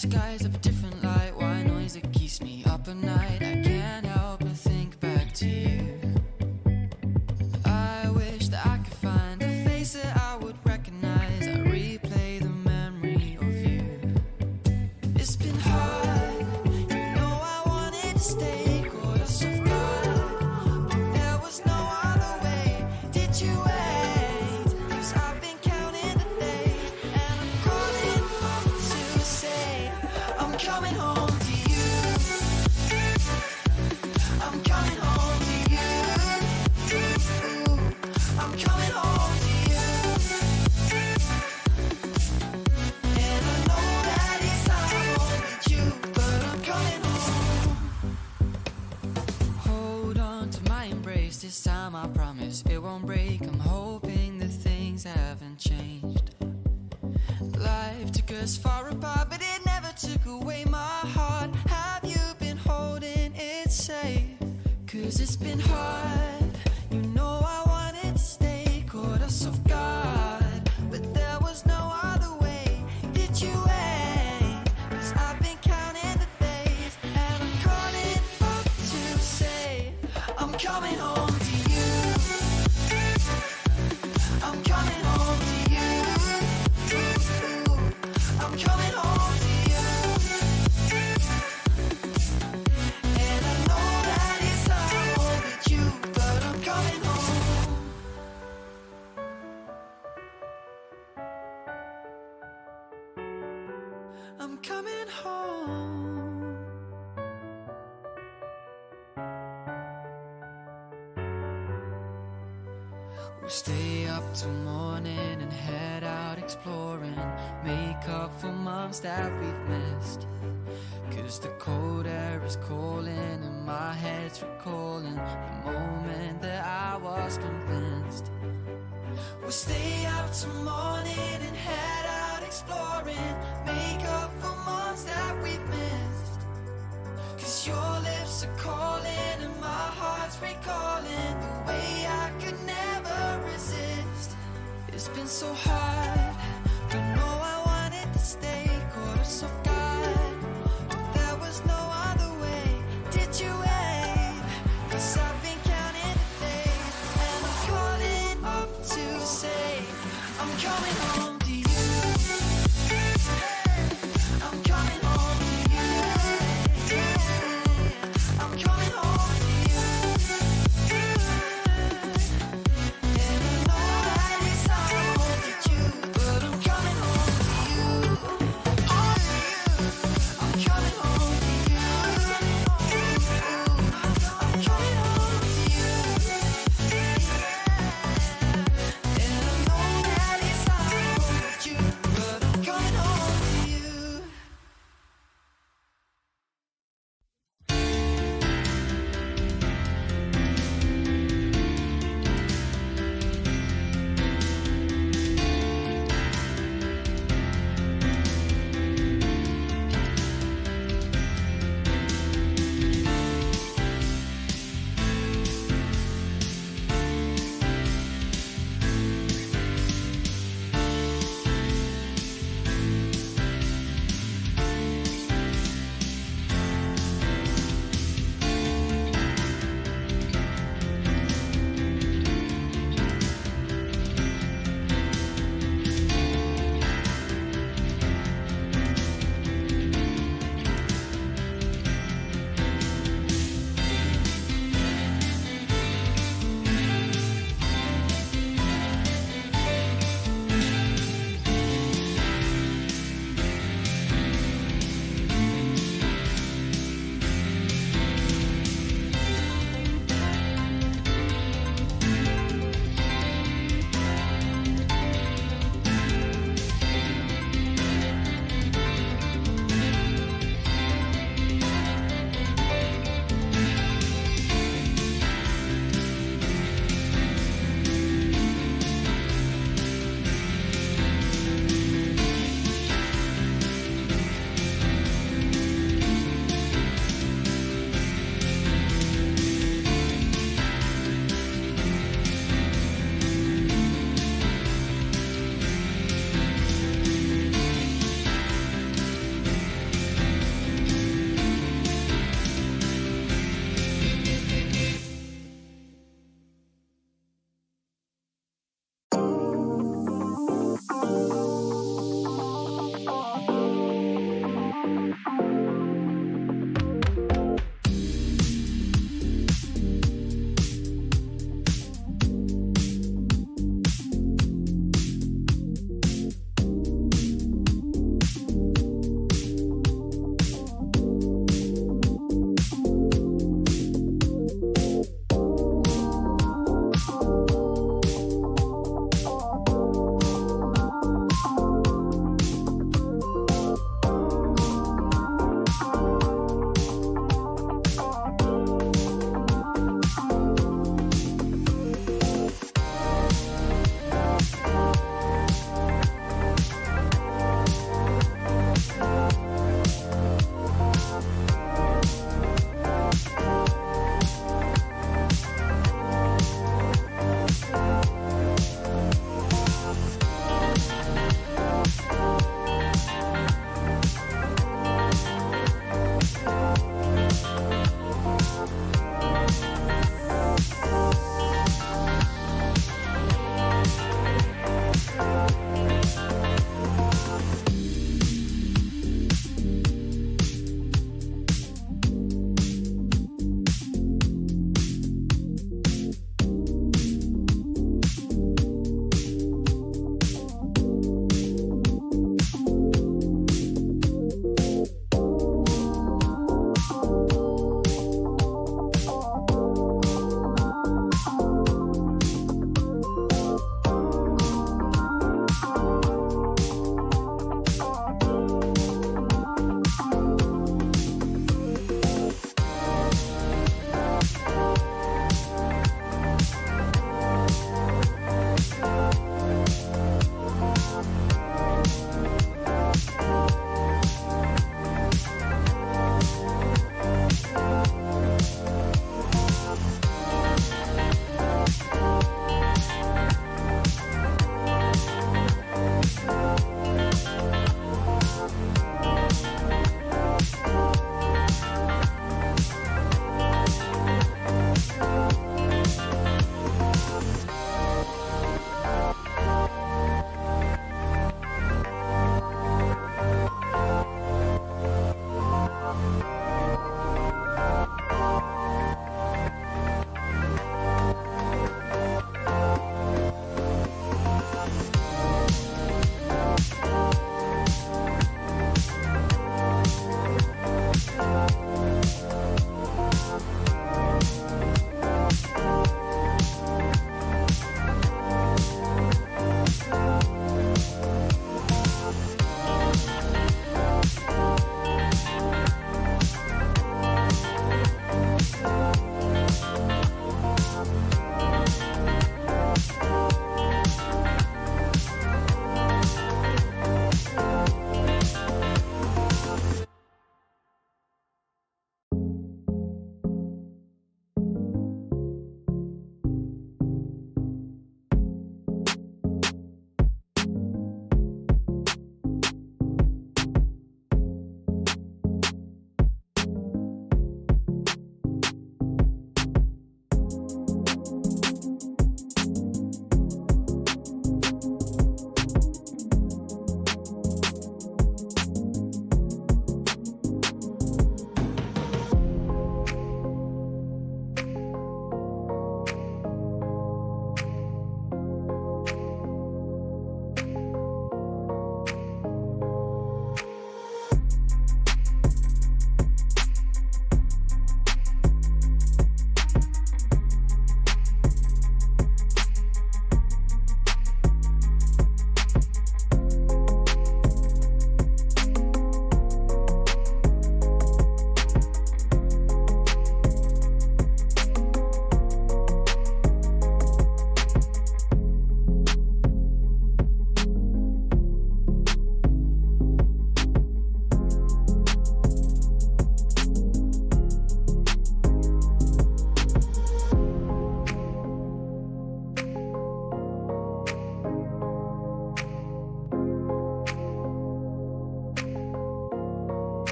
skies of a different light. White noise that keeps me up at night. I can't help but think back to you. I wish that I could find a face that I would recognize. I replay the memory of you. It's been hard, you know I wanted to stay, caught us off guard, but there was no other way. Did you wait? 'Cause I've been counting the days, and I'm calling up to say I'm coming home to you. I'm coming home to you. I'm coming home to you. And I know that it's not only you, but I'm coming home. Hold on to my embrace, this time I promise it won't break. I'm hoping that things haven't changed. Life took us far apart, but it never took away my heart. Have you been holding it safe? 'Cause it's been hard, you know I wanted to stay, caught us off guard, but there was no other way. Did you wait? 'Cause I've been counting the days, and I'm calling up to say I'm coming home to you. I'm coming home to you. I'm coming home to you. And I know that it's not only you, but I'm coming home. I'm coming home. We'll stay up till morning and head out exploring, make up for months that we've missed. 'Cause the cold air is calling and my head's recalling the moment that I was convinced. We'll stay up till morning and head out exploring, make up for months that we've missed. 'Cause your lips are calling and my heart's recalling the way I could never resist. It's been so hard, but no, I wanted to stay, caught us off guard, but there was no other way. Did you wait? 'Cause I've been counting the days, and I'm calling up to say I'm coming home to you. I'm coming home to you. I'm coming home to you. And I know that it's not only you,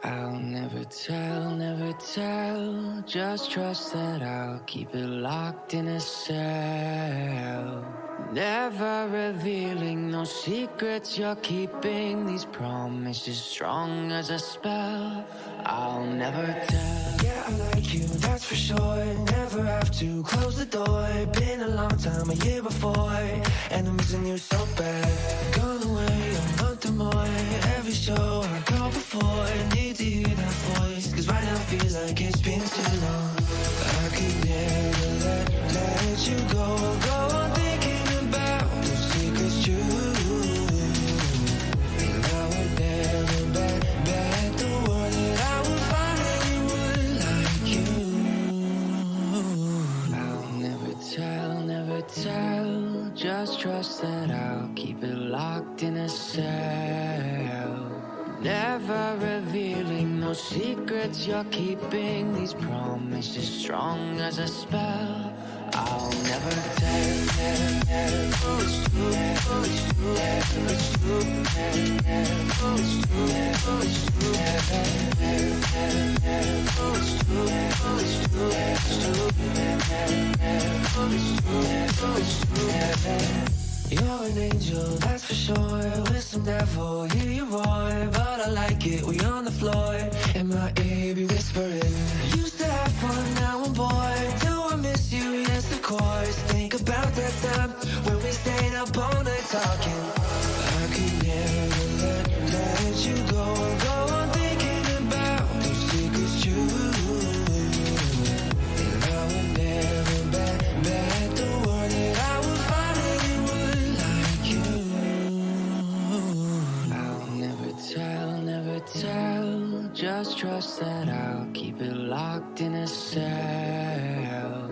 I'll never tell, just trust that I'll keep it locked in a cell. Never revealing no secrets you're keeping, these promises strong as a spell. I'll never tell. Yeah, I like you, that's for sure. Never have to close the door. Been a long time, a year before, and I'm missing you so bad. Gone away a month or more. Every show I go before, I need to hear that voice, cause right now feels like it's been too long. I could never let you go on thinking about those secrets true. And I would never bet the world that I would find anyone like you. I'll never tell, just trust that I'll keep it locked in a cell. Never revealing no secrets you're keeping, these promises strong as a spell. I'll never tell. You're an angel, that's for sure. With some devil, hear you roar. But I like it, we on the floor. In my ear, be whispering. Used to have fun, now I'm bored. Do I miss you? Yes, of course. Think about that time when we stayed up all night talking. I could never let you go on thinking about those secrets true. And I would never bet the world that I would find anyone like you. I'll never tell, just trust that I'll keep it locked in a cell.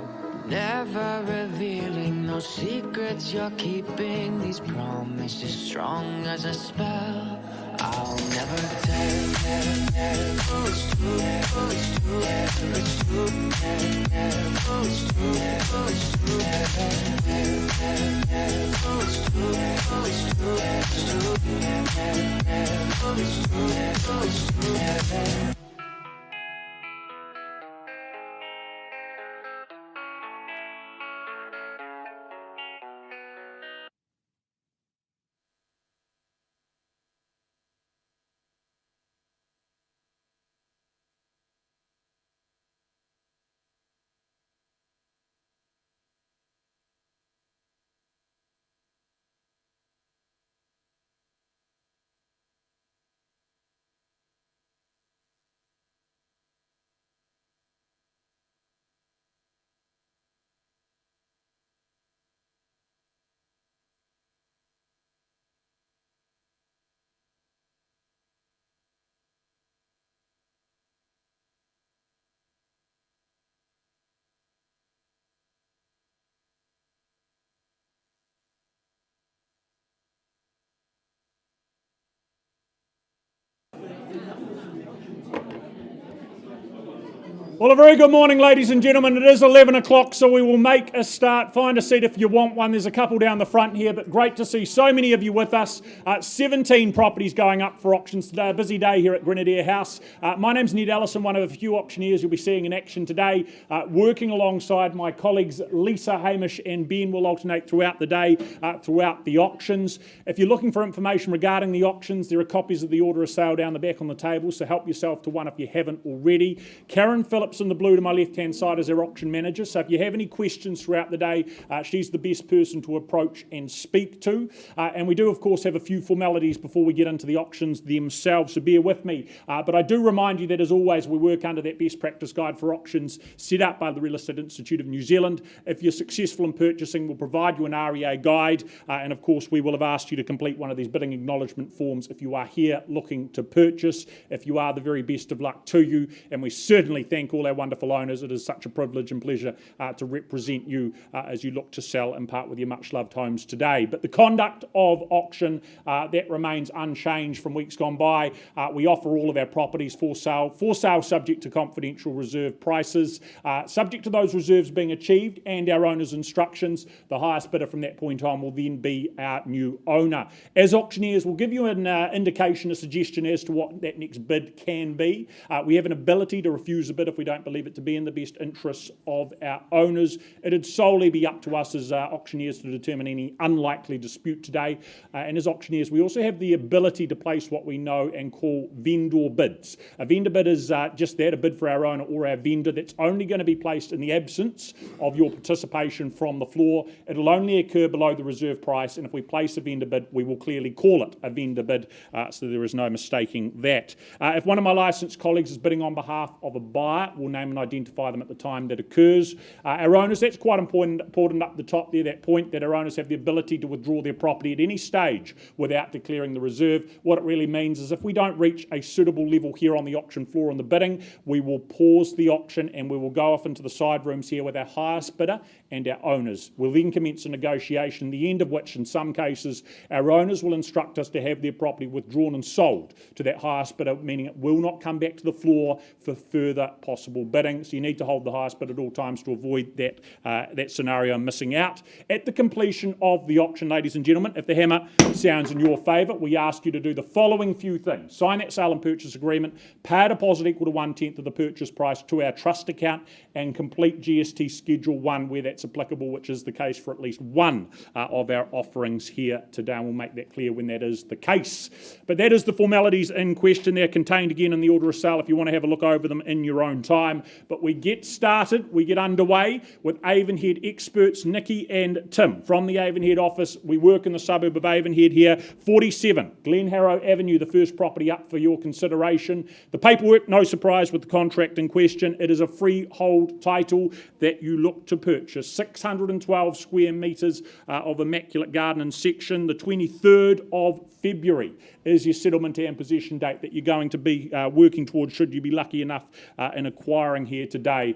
Never revealing no secrets you're keeping, these promises strong as a spell. I'll never tell. Well, a very good morning, ladies and gentlemen. It is 11 o'clock, so we will make a start. Find a seat if you want one. There's a couple down the front here, but great to see so many of you with us. 17 properties going up for auctions today. A busy day here at Grenadier House. My name's Ned Allison, one of a few auctioneers you'll be seeing in action today. Working alongside my colleagues Lisa, Hamish and Ben will alternate throughout the day, throughout the auctions. If you're looking for information regarding the auctions, there are copies of the order of sale down the back on the table, so help yourself to one if you haven't already. Karen Phillips in the blue to my left-hand side is our auction manager, so if you have any questions throughout the day, she's the best person to approach and speak to. And we do, of course, have a few formalities before we get into the auctions themselves, so bear with me. But I do remind you that, as always, we work under that best practice guide for auctions set up by the Real Estate Institute of New Zealand. If you're successful in purchasing, we'll provide you an REA guide, and of course, we will have asked you to complete one of these bidding acknowledgement forms if you are here looking to purchase. If you are, the very best of luck to you, and we certainly thank call our wonderful owners. It is such a privilege and pleasure to represent you as you look to sell and part with your much-loved homes today. But the conduct of auction, that remains unchanged from weeks gone by. We offer all of our properties for sale subject to confidential reserve prices. Subject to those reserves being achieved and our owner's instructions, the highest bidder from that point on will then be our new owner. As auctioneers, we'll give you an indication, a suggestion as to what that next bid can be. We have an ability to refuse a bid if we don't believe it to be in the best interests of our owners. It'd solely be up to us as auctioneers to determine any unlikely dispute today. And as auctioneers, we also have the ability to place what we know and call vendor bids. A vendor bid is just that, a bid for our owner or our vendor that's only going to be placed in the absence of your participation from the floor. It'll only occur below the reserve price, and if we place a vendor bid, we will clearly call it a vendor bid, so there is no mistaking that. If one of my licensed colleagues is bidding on behalf of a buyer, we'll name and identify them at the time that occurs. Our owners, that's quite important up the top there, that point that our owners have the ability to withdraw their property at any stage without declaring the reserve. What it really means is if we don't reach a suitable level here on the auction floor on the bidding, we will pause the auction and we will go off into the side rooms here with our highest bidder and our owners. We'll then commence a negotiation, the end of which in some cases our owners will instruct us to have their property withdrawn and sold to that highest bidder, meaning it will not come back to the floor for further possible bidding. So you need to hold the highest bid at all times to avoid that scenario missing out. At the completion of the auction, ladies and gentlemen, if the hammer sounds in your favour, we ask you to do the following few things. Sign that sale and purchase agreement, pay a deposit equal to 1/10 of the purchase price to our trust account, and complete GST Schedule 1 where that's applicable, which is the case for at least one of our offerings here today, and we'll make that clear when that is the case. But that is the formalities in question. They're contained again in the order of sale if you want to have a look over them in your own time. But we get started, we get underway with Avonhead experts Nikki and Tim from the Avonhead office. We work in the suburb of Avonhead here, 47 Glenharrow Avenue, the first property up for your consideration. The paperwork, no surprise with the contract in question. It is a freehold title that you look to purchase. 612 square metres of immaculate garden and section. The 23rd of February is your settlement and possession date that you're going to be working towards should you be lucky enough in acquiring here today.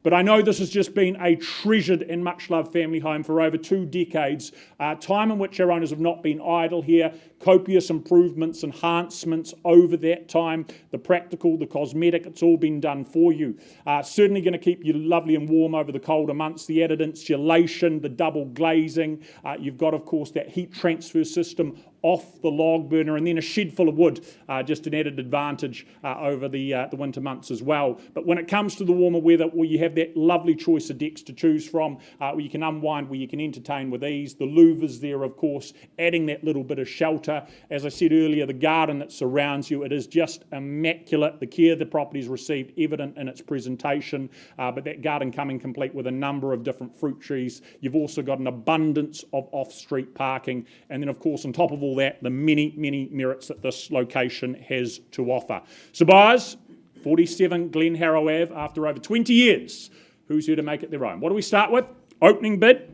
But I know this has just been a treasured and much-loved family home for over 2 decades, time in which our owners have not been idle here, copious improvements, enhancements over that time, the practical, the cosmetic, it's all been done for you. Certainly going to keep you lovely and warm over the colder months, the added insulation, the double glazing, you've got, of course, that heat transfer system off the log burner, and then a shed full of wood, just an added advantage over the winter months as well. But when it comes to the warmer weather, well, you have that lovely choice of decks to choose from, where you can unwind, where you can entertain with ease. The louvers there, of course, adding that little bit of shelter. As I said earlier, the garden that surrounds you, it is just immaculate. The care the property's received, evident in its presentation, but that garden coming complete with a number of different fruit trees. You've also got an abundance of off-street parking, and then, of course, on top of all that, the many, many merits that this location has to offer. So buyers, 47 Glenharrow Ave, after over 20 years, who's here to make it their own? What do we start with? Opening bid.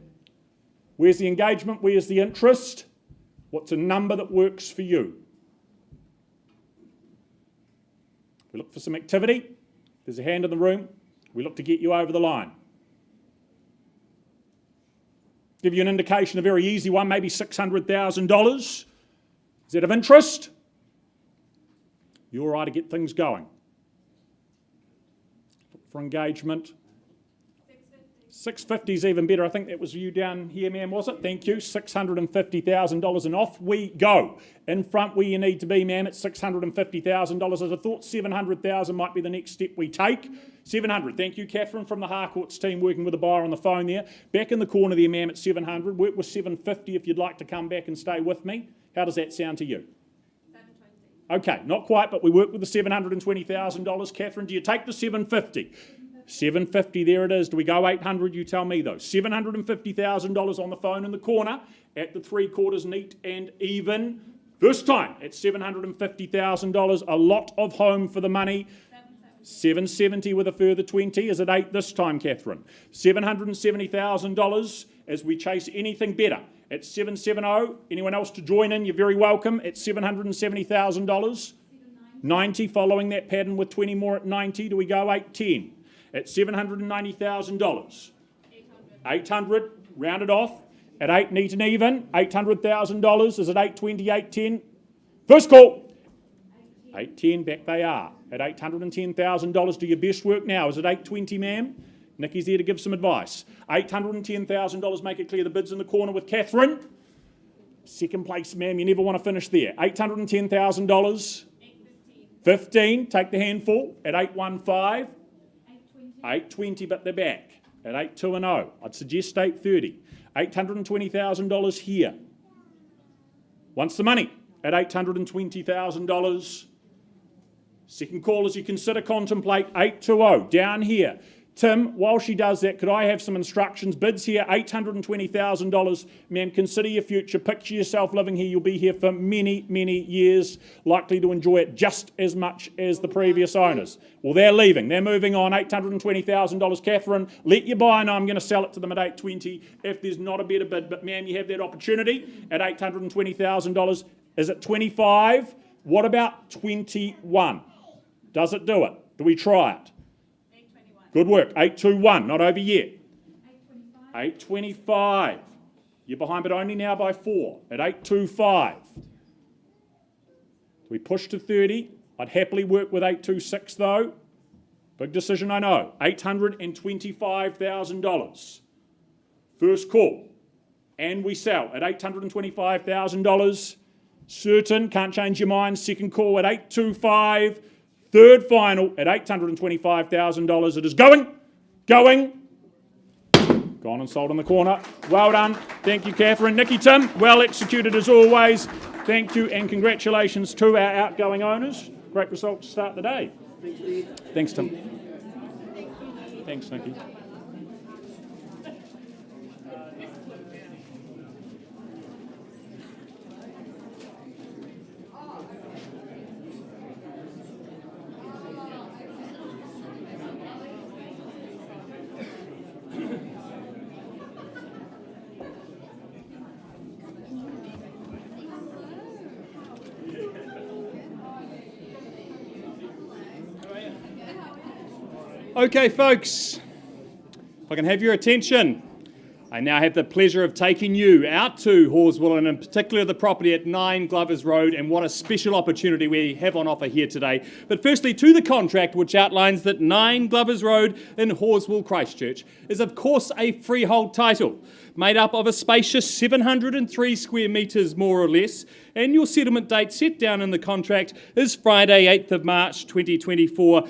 Where's the engagement? Where's the interest? What's a number that works for you? We look for some activity. There's a hand in the room. We look to get you over the line. Give you an indication, a very easy one, maybe $600,000. Is that of interest? You're right to get things going. Look for engagement. 650 is even better. I think that was you down here, ma'am, was it? Thank you. $650,000 and off we go. In front where you need to be, ma'am, at $650,000. As I thought, $700,000 might be the next step we take. 700. Thank you, Catherine, from the Harcourts team, working with a buyer on the phone there. Back in the corner there, ma'am, at 700. Work with 750 if you'd like to come back and stay with me. How does that sound to you? 720. Okay, not quite, but we work with the $720,000. Catherine, do you take the 750? 750, there it is. Do we go 800? You tell me, though. $750,000 on the phone in the corner at the 3/4 neat and even. First time at $750,000. A lot of home for the money. 770 with a further 20. Is it 8 this time, Catherine? $770,000 as we chase anything better. At 770. Anyone else to join in? You're very welcome. At $770,000. 90 following that pattern with 20 more at 90. Do we go 810? at $790,000. 800, rounded off, at 8 neat and even, $800,000, is it 820, 810? First call, 810, back they are, at $810,000. Do your best work now, is it 820, ma'am? Nikki's there to give some advice. $810,000, make it clear the bid's in the corner with Catherine. Second place, ma'am, you never want to finish there. $810,000. 15, take the handful at 815. 820, but they're back at 8210. I'd suggest 830. $820,000 here. Wants the money at $820,000. Second call as you consider, contemplate, 820, down here. Tim, while she does that, could I have some instructions? Bids here, $820,000. Ma'am, consider your future. Picture yourself living here. You'll be here for many, many years, likely to enjoy it just as much as the previous owners. Well, they're leaving. They're moving on. $820,000. Catherine, let your buyer know I'm going to sell it to them at $820 if there's not a better bid. But, ma'am, you have that opportunity at $820,000. Is it 25? What about 21? Does it do it? Do we try it? Good work. 821, not over yet. 825. You're behind, but only now by 4 at 825. We push to 30. I'd happily work with 826 though. Big decision, I know. $825,000. First call. And we sell at $825,000. Certain, can't change your mind. Second call at 825. Third final at $825,000. It is going, gone and sold in the corner. Well done. Thank you, Catherine. Nikki, Tim, well executed as always. Thank you and congratulations to our outgoing owners. Great result to start the day. Thanks, Tim. Thanks, Nikki. Okay, folks, if I can have your attention, I now have the pleasure of taking you out to Horswell and in particular the property at 9 Glovers Road, and what a special opportunity we have on offer here today. But firstly, to the contract which outlines that 9 Glovers Road in Horswell, Christchurch is of course a freehold title made up of a spacious 703 square metres more or less, and your settlement date set down in the contract is Friday 8th of March 2024,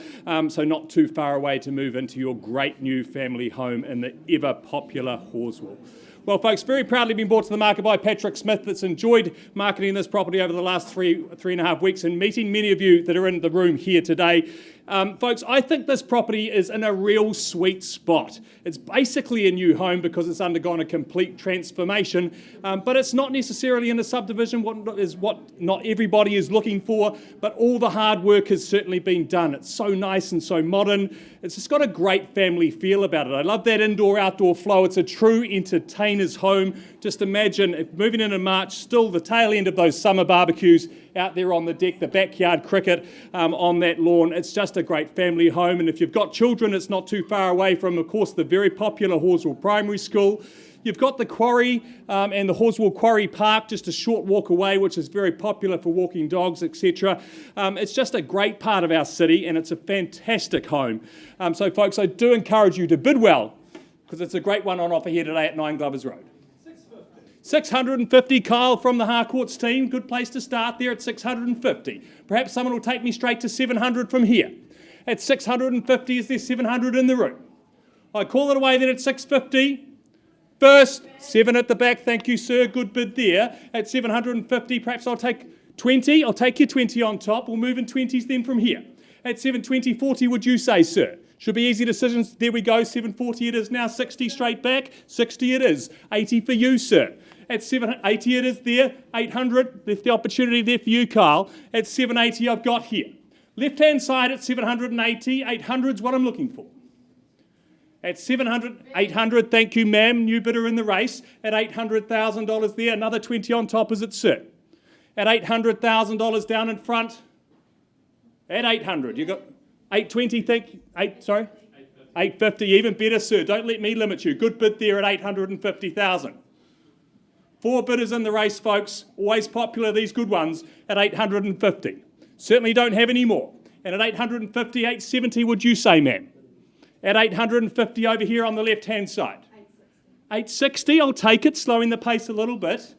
so not too far away to move into your great new family home in the ever popular Horswell. Well, folks, very proudly been brought to the market by Patrick Smith, that's enjoyed marketing this property over the last three and a half weeks and meeting many of you that are in the room here today. Folks, I think this property is in a real sweet spot. It's basically a new home because it's undergone a complete transformation, but it's not necessarily in a subdivision what not everybody is looking for, but all the hard work has certainly been done. It's so nice and so modern. It's just got a great family feel about it. I love that indoor-outdoor flow. It's a true entertainer's home. Just imagine if moving in March, still the tail end of those summer barbecues out there on the deck, the backyard cricket on that lawn. It's just a great family home, and if you've got children, it's not too far away from, of course, the very popular Horswell Primary School. You've got the quarry and the Horswell Quarry Park just a short walk away, which is very popular for walking dogs, etc. It's just a great part of our city, and it's a fantastic home. So, folks, I do encourage you to bid well, because it's a great one on offer here today at 9 Glovers Road. 650, Kyle from the Harcourts team. Good place to start there at 650. Perhaps someone will take me straight to 700 from here. At 650, is there 700 in the room? I call it away then at 650. First, 7 at the back. Thank you, sir. Good bid there. At 750, perhaps I'll take 20. I'll take your 20 on top. We'll move in 20s then from here. At 720, 40, would you say, sir? Should be easy decisions. There we go. 740 it is now. 60 straight back. 60 it is. 80 for you, sir. At 780 it is there. 800, left the opportunity there for you, Carl. At 780 I've got here. Left-hand side at 780. 800's what I'm looking for. At 700, 800, thank you, ma'am. New bidder in the race. At $800,000 there. Another 20 on top, is it, sir? At $800,000 down in front. At 800, you got 820, thank you. Sorry? 850, even better, sir. Don't let me limit you. Good bid there at 850,000. 4 bidders in the race, folks. Always popular, these good ones, at 850. Certainly don't have any more. And at 850, 870, would you say, ma'am? At 850 over here on the left-hand side. 860, I'll take it, slowing the pace a little bit.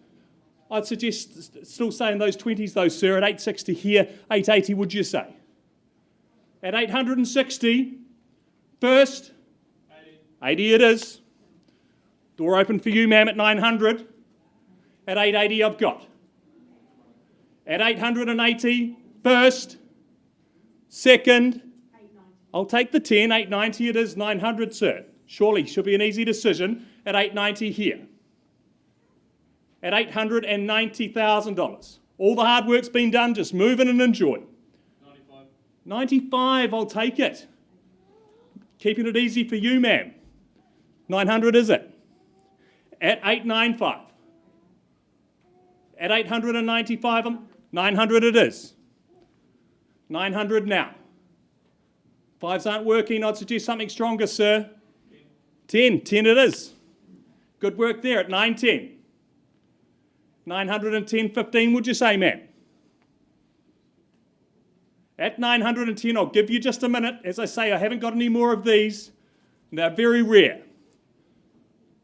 I'd suggest still saying those 20s though, sir, at 860 here, 880 would you say? At 860, first, 80 it is. Door open for you, ma'am, at 900. At 880 I've got. At 880, first, second, I'll take the 10, 890 it is, 900, sir. Surely, should be an easy decision. At 890 here. At $890,000. All the hard work's been done, just move in and enjoy. 95, I'll take it. Keeping it easy for you, ma'am. 900 is it? At 895. At 895, 900 it is. 900 now. Fives aren't working, I'd suggest something stronger, sir. 10 it is. Good work there at 910. 910.15, would you say, ma'am? At 910, I'll give you just a minute. As I say, I haven't got any more of these. They're very rare.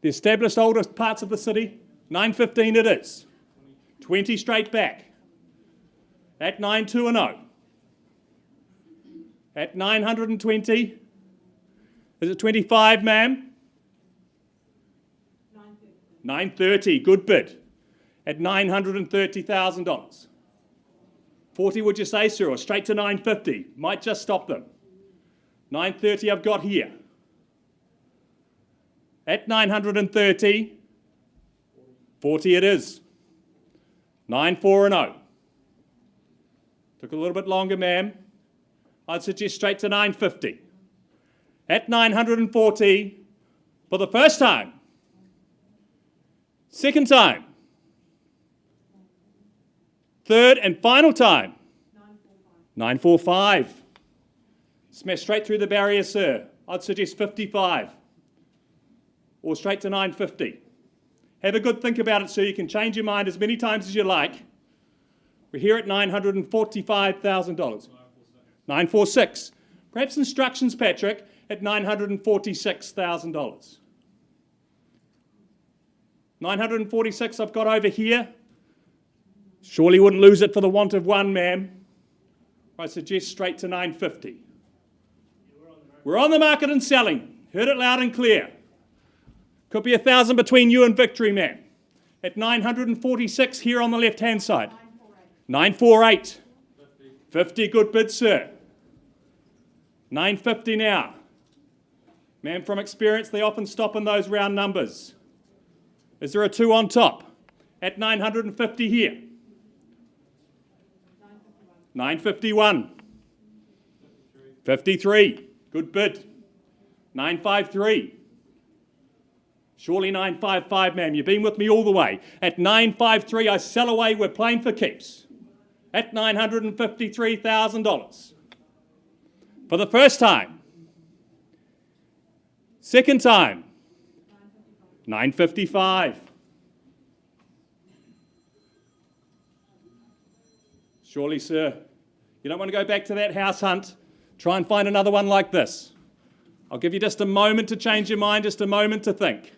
The established oldest parts of the city, 915 it is. 20 straight back. At 9210. At 920. Is it 25, ma'am? 930, good bid. At $930,000. 40, would you say, sir, or straight to 950? Might just stop them. 930 I've got here. At 930, 40 it is. 94 Took a little bit longer, ma'am. I'd suggest straight to 950. At 940, for the first time. Second time. Third and final time. 945. Smash straight through the barrier, sir. I'd suggest 55. Or straight to 950. Have a good think about it, sir. You can change your mind as many times as you like. We're here at $945,000. 946. Perhaps instructions, Patrick, at $946,000. 946 I've got over here. Surely wouldn't lose it for the want of one, ma'am. I suggest straight to 950. We're on the market and selling. Heard it loud and clear. Could be 1,000 between you and victory, ma'am. At 946 here on the left-hand side. 948. 50, good bid, sir. 950 now. Ma'am, from experience, they often stop in those round numbers. Is there a 2 on top? At 950 here. 951. 53. Good bid. 953. Surely 955, ma'am. You've been with me all the way. At 953, I sell away. We're playing for keeps. At $953,000. For the first time. Second time. 955. Surely, sir, you don't want to go back to that house hunt. Try and find another one like this. I'll give you just a moment to change your mind, just a moment to think.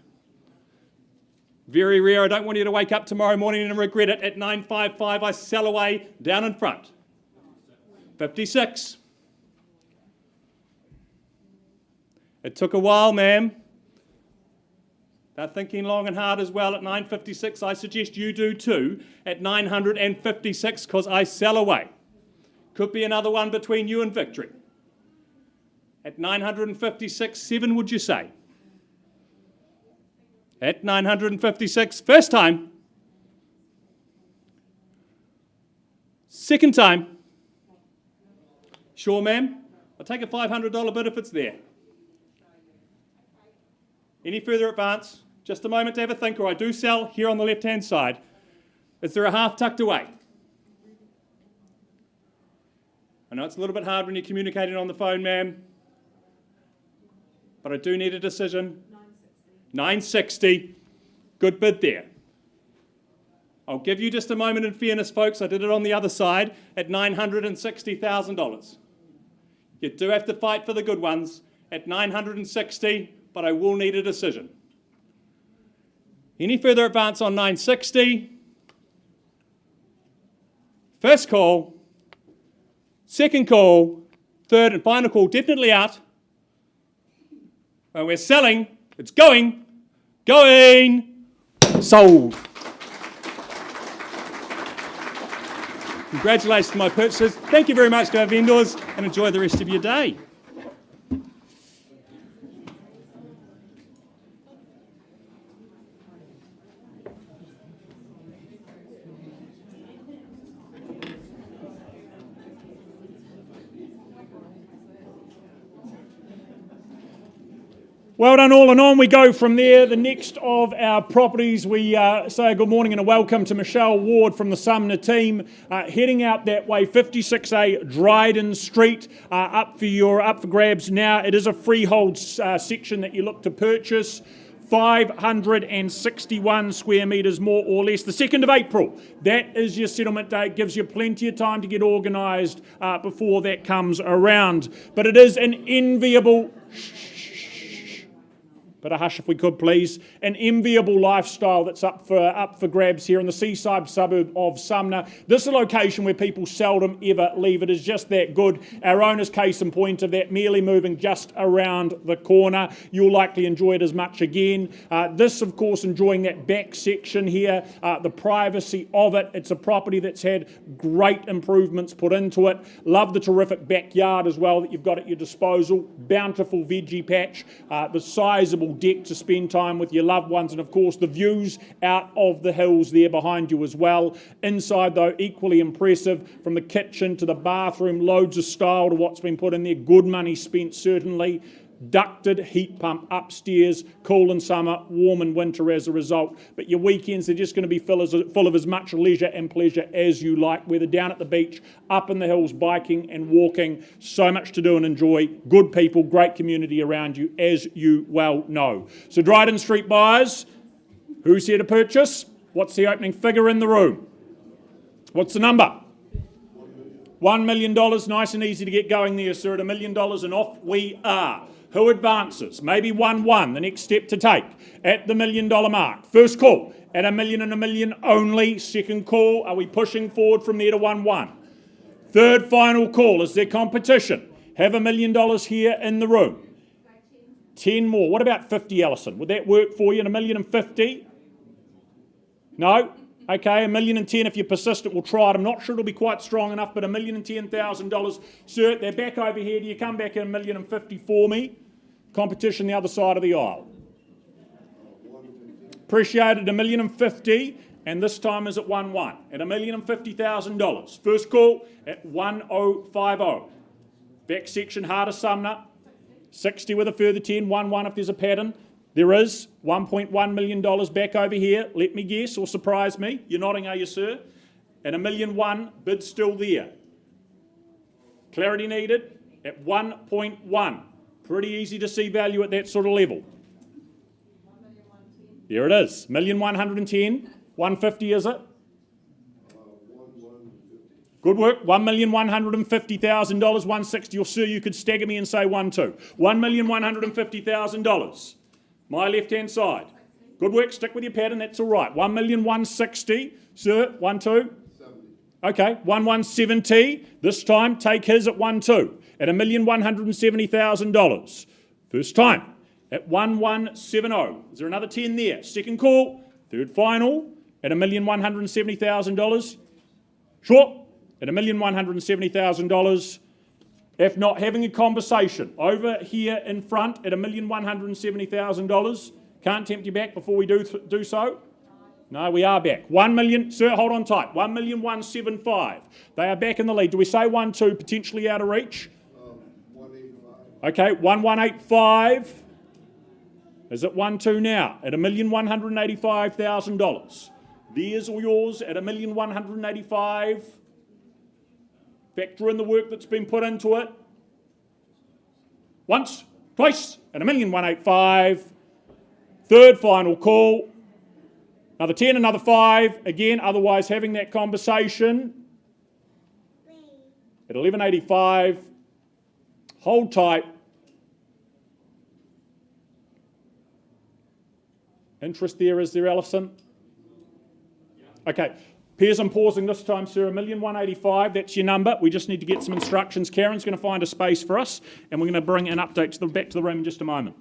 Very rare. I don't want you to wake up tomorrow morning and regret it. At 955, I sell away down in front. 56. It took a while, ma'am. They're thinking long and hard as well. At 956, I suggest you do too. At 956, because I sell away. Could be another one between you and victory. At 956, 7 would you say? At 956, first time. Second time. Sure, ma'am? I'll take a $500 bid if it's there. Any further advance? Just a moment to have a think, or I do sell here on the left-hand side. Is there a half tucked away? I know it's a little bit hard when you're communicating on the phone, ma'am. but I do need a decision. 960. Good bid there. I'll give you just a moment in fairness, folks. I did it on the other side at $960,000. You do have to fight for the good ones at 960, but I will need a decision. Any further advance on 960? First call, second call, third and final call, definitely out. Well, we're selling, it's going, sold. Congratulations to my purchasers. Thank you very much to our vendors and enjoy the rest of your day. Well done all, and on we go from there. The next of our properties, we say a good morning and a welcome to Michelle Ward from the Sumner team, heading out that way, 56A Dryden Street, up for grabs now. It is a freehold section that you look to purchase. 561 square metres more or less. The 2nd of April, that is your settlement date. Gives you plenty of time to get organised before that comes around. But it is an enviable... But a hush if we could, please. An enviable lifestyle that's up for grabs here in the seaside suburb of Sumner. This is a location where people seldom ever leave. It is just that good. Our owner's case in point of that, merely moving just around the corner. You'll likely enjoy it as much again. This, of course, enjoying that back section here, the privacy of it. It's a property that's had great improvements put into it. Love the terrific backyard as well that you've got at your disposal. Bountiful veggie patch, the sizable deck to spend time with your loved ones, and of course the views out of the hills there behind you as well. Inside though, equally impressive, from the kitchen to the bathroom, loads of style to what's been put in there. Good money spent certainly. Ducted heat pump upstairs, cool in summer, warm in winter as a result. But your weekends are just going to be full of as much leisure and pleasure as you like, whether down at the beach, up in the hills, biking and walking. So much to do and enjoy. Good people, great community around you, as you well know. So Dryden Street buyers, who's here to purchase? What's the opening figure in the room? What's the number? $1 million, nice and easy to get going there, sir, at $1 million, and off we are. Who advances? Maybe 1-1, the next step to take at the $1 million mark. First call at $1 million and $1 million only. Second call, are we pushing forward from there to 1-1? Third final call, is there competition? Have $1 million here in the room. 10 more. What about 50, Alison? Would that work for you? And $1 million and 50? No? Okay, $1 million and 10 if you're persistent, we'll try it. I'm not sure it'll be quite strong enough, but $1 million and $10,000. Sir, they're back over here. Do you come back at $1 million and 50 for me? Competition the other side of the aisle. Appreciated, $1 million and 50, and this time is at 1-1 at $1 million and $50,000. First call at 1050. Back section, Heart of Sumner. 60 with a further 10, 1-1 if there's a pattern. There is $1.1 million back over here. Let me guess or surprise me. You're nodding, are you, sir? At $1 million, bid still there. Clarity needed at 1.1. Pretty easy to see value at that sort of level. There it is. $1,110,000. 150 is it? Good work. $1,150,000. 160. Or sir, you could stagger me and say 1-2. $1,150,000. My left-hand side. Good work. Stick with your pattern. That's all right. 1,160,000. Sir, 1-2. Okay, 1,170. This time, take his at 1-2 at $1,170,000. First time at 1,170. Is there another 10 there? Second call. Third final at $1,170,000. Sure. At $1,170,000. If not, having a conversation over here in front at $1,170,000. Can't tempt you back before we do so. No, we are back. 1 million, sir, hold on tight. 1,175,000. They are back in the lead. Do we say 1-2, potentially out of reach? 185. Okay, 1,185. Is it 1-2 now at $1,185,000? Theirs or yours at $1,185,000. Factor in the work that's been put into it. Once, Twice at 1,185,000. Third final call. Another 10, another 5. Again, otherwise having that conversation. At 11.85. Hold tight. Interest there, is there, Alison? Okay. Piers, I'm pausing this time, sir. 1,185,000, that's your number. We just need to get some instructions. Karen's going to find a space for us, and we're going to bring an update back to the room in just a moment.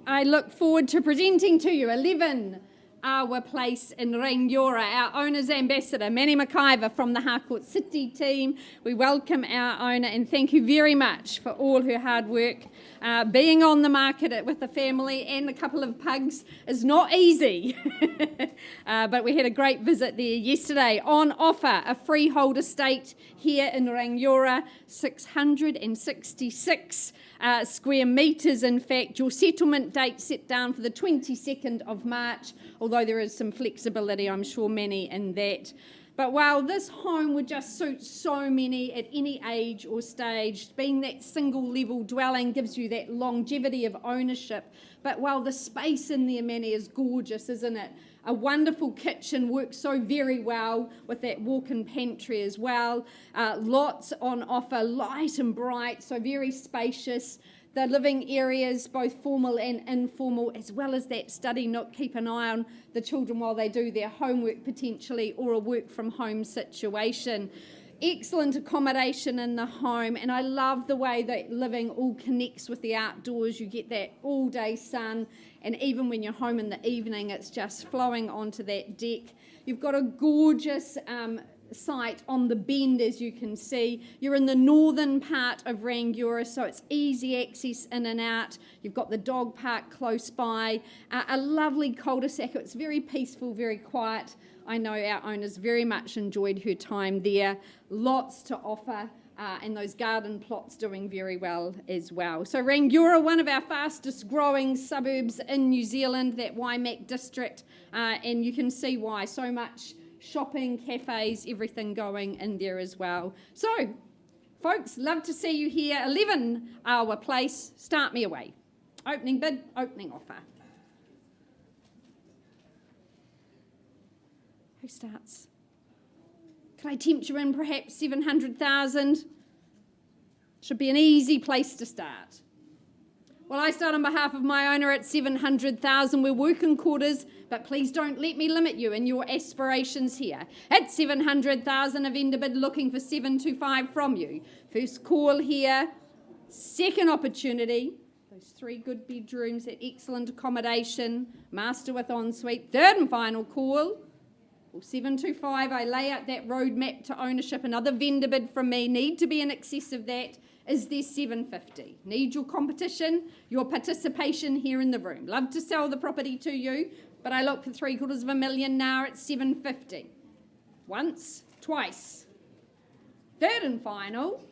I look forward to presenting to you 11 Awa Place in Rangiora, our owner's ambassador, Manny McIver from the Harcourt City team. We welcome our owner and thank you very much for all her hard work. Being on the market with a family and a couple of pugs is not easy, but we had a great visit there yesterday. On offer, a freehold estate here in Rangiora, 666 square metres in fact. Your settlement date set down for the 22nd of March, although there is some flexibility, I'm sure, Manny, in that. But while this home would just suit so many at any age or stage, being that single level dwelling gives you that longevity of ownership. But while the space in there, Manny, is gorgeous, isn't it? A wonderful kitchen works so very well with that walk-in pantry as well. Lots on offer, light and bright, so very spacious. The living areas, both formal and informal, as well as that study nook. Keep an eye on the children while they do their homework potentially, or a work from home situation. Excellent accommodation in the home, and I love the way that living all connects with the outdoors. You get that all day sun, and even when you're home in the evening, it's just flowing onto that deck. You've got a gorgeous site on the bend, as you can see. You're in the northern part of Rangiora, so it's easy access in and out. You've got the dog park close by, a lovely cul-de-sac. It's very peaceful, very quiet. I know our owners very much enjoyed her time there. Lots to offer, and those garden plots doing very well as well. So Rangiora, one of our fastest growing suburbs in New Zealand, that Waimak district, and you can see why. So much shopping, cafes, everything going in there as well. So, folks, love to see you here. 11 Awa Place, start me away. Opening bid, opening offer. Who starts? Could I tempt you in perhaps 700,000? Should be an easy place to start. Well, I start on behalf of my owner at 700,000. We're working quarters, but please don't let me limit you in your aspirations here. At 700,000, a vendor bid looking for 725 from you. First call here, second opportunity. Those 3 good bedrooms, that excellent accommodation, master with ensuite. Third and final call. Well, 725, I lay out that roadmap to ownership. Another vendor bid from me, need to be in excess of that. Is there 750? Need your competition, your participation here in the room. Love to sell the property to you, but I look for 750,000 now at 750. Once, twice. Third and final.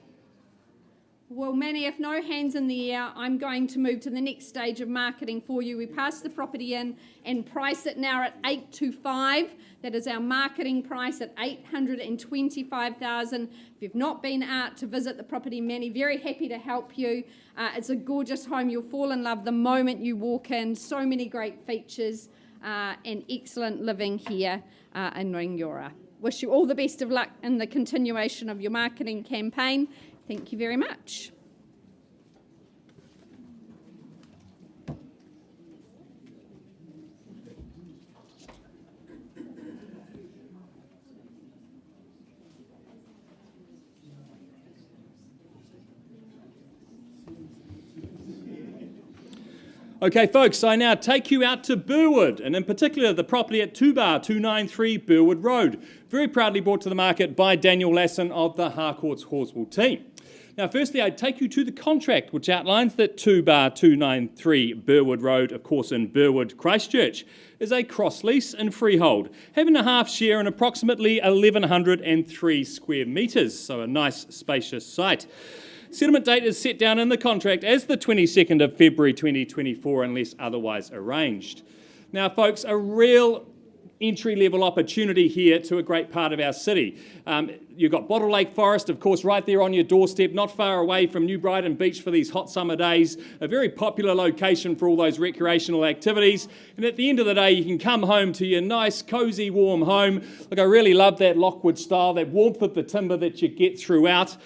Well, Manny, if no hands in the air, I'm going to move to the next stage of marketing for you. We pass the property in and price it now at 825. That is our marketing price at 825,000. If you've not been out to visit the property, Manny, very happy to help you. It's a gorgeous home. You'll fall in love the moment you walk in. So many great features and excellent living here in Rangiora. Wish you all the best of luck in the continuation of your marketing campaign. Thank you very much. Okay, folks, I now take you out to Burwood, and in particular the property at 2-293 Burwood Road, very proudly brought to the market by Daniel Lasson of the Harcourts Horswool team. Now, firstly, I'd take you to the contract, which outlines that 2-293 Burwood Road, of course in Burwood, Christchurch, is a cross-lease and freehold, having a half share in approximately 1,103 square metres, so a nice, spacious site. Settlement date is set down in the contract as the 22nd of February 2024 unless otherwise arranged. Now folks, a real entry-level opportunity here to a great part of our city. You've got Bottle Lake Forest, of course, right there on your doorstep, not far away from New Brighton Beach for these hot summer days, a very popular location for all those recreational activities. And at the end of the day, you can come home to your nice, cosy, warm home. Look, I really love that Lockwood style, that warmth of the timber that you get throughout.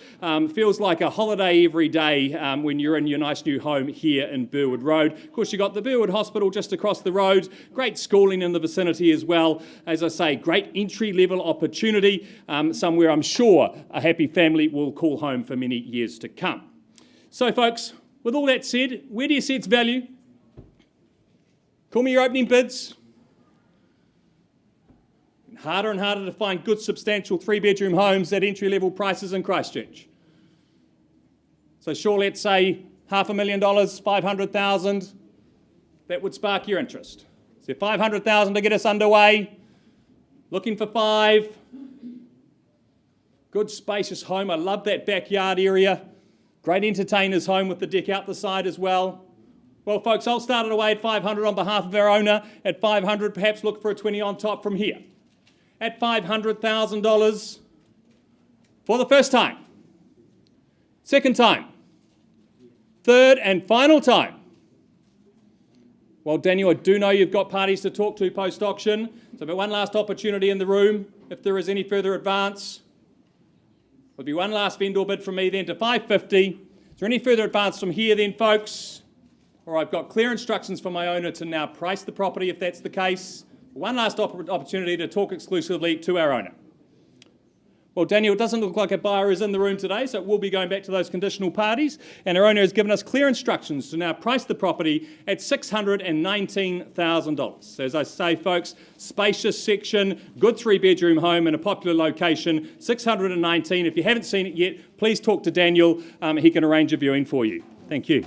Feels like a holiday every day when you're in your nice new home here in Burwood Road. Of course, you've got the Burwood Hospital just across the road, great schooling in the vicinity as well. As I say, great entry-level opportunity, somewhere I'm sure a happy family will call home for many years to come. So folks, with all that said, where do you see its value? Call me your opening bids. Harder and harder to find good, substantial three-bedroom homes at entry-level prices in Christchurch. So sure, let's say $500,000, 500,000, that would spark your interest. So 500,000 to get us underway, looking for 5. Good spacious home. I love that backyard area. Great entertainer's home with the deck out the side as well. Well, folks, I'll start it away at 500 on behalf of our owner. At 500, perhaps look for a 20 on top from here. At $500,000 for the first time, second time, third and final time. Well, Daniel, I do know you've got parties to talk to post-auction, so but one last opportunity in the room. If there is any further advance, there'll be one last vendor bid from me then to 550. Is there any further advance from here then, folks? Or I've got clear instructions from my owner to now price the property if that's the case. One last opportunity to talk exclusively to our owner. Well, Daniel, it doesn't look like a buyer is in the room today, so we'll be going back to those conditional parties, and our owner has given us clear instructions to now price the property at $619,000. So as I say, folks, spacious section, good three-bedroom home in a popular location, $619,000. If you haven't seen it yet, please talk to Daniel. He can arrange a viewing for you. Thank you.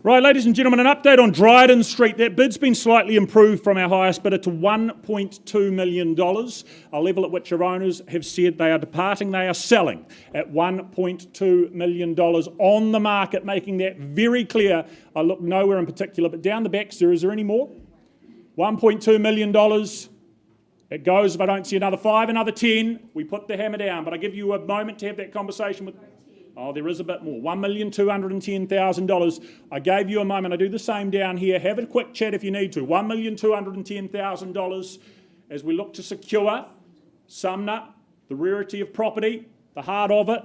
Right, ladies and gentlemen, an update on Dryden Street. That bid's been slightly improved from our highest bidder to $1.2 million, a level at which our owners have said they are departing. They are selling at $1.2 million on the market, making that very clear. I look nowhere in particular, but down the back, sir, is there any more? $1.2 million. It goes, if I don't see another 5, another 10, we put the hammer down. But I give you a moment to have that conversation with... Oh, there is a bit more. $1,210,000. I gave you a moment. I do the same down here. Have a quick chat if you need to. $1,210,000 as we look to secure Sumner, the rarity of property, the heart of it,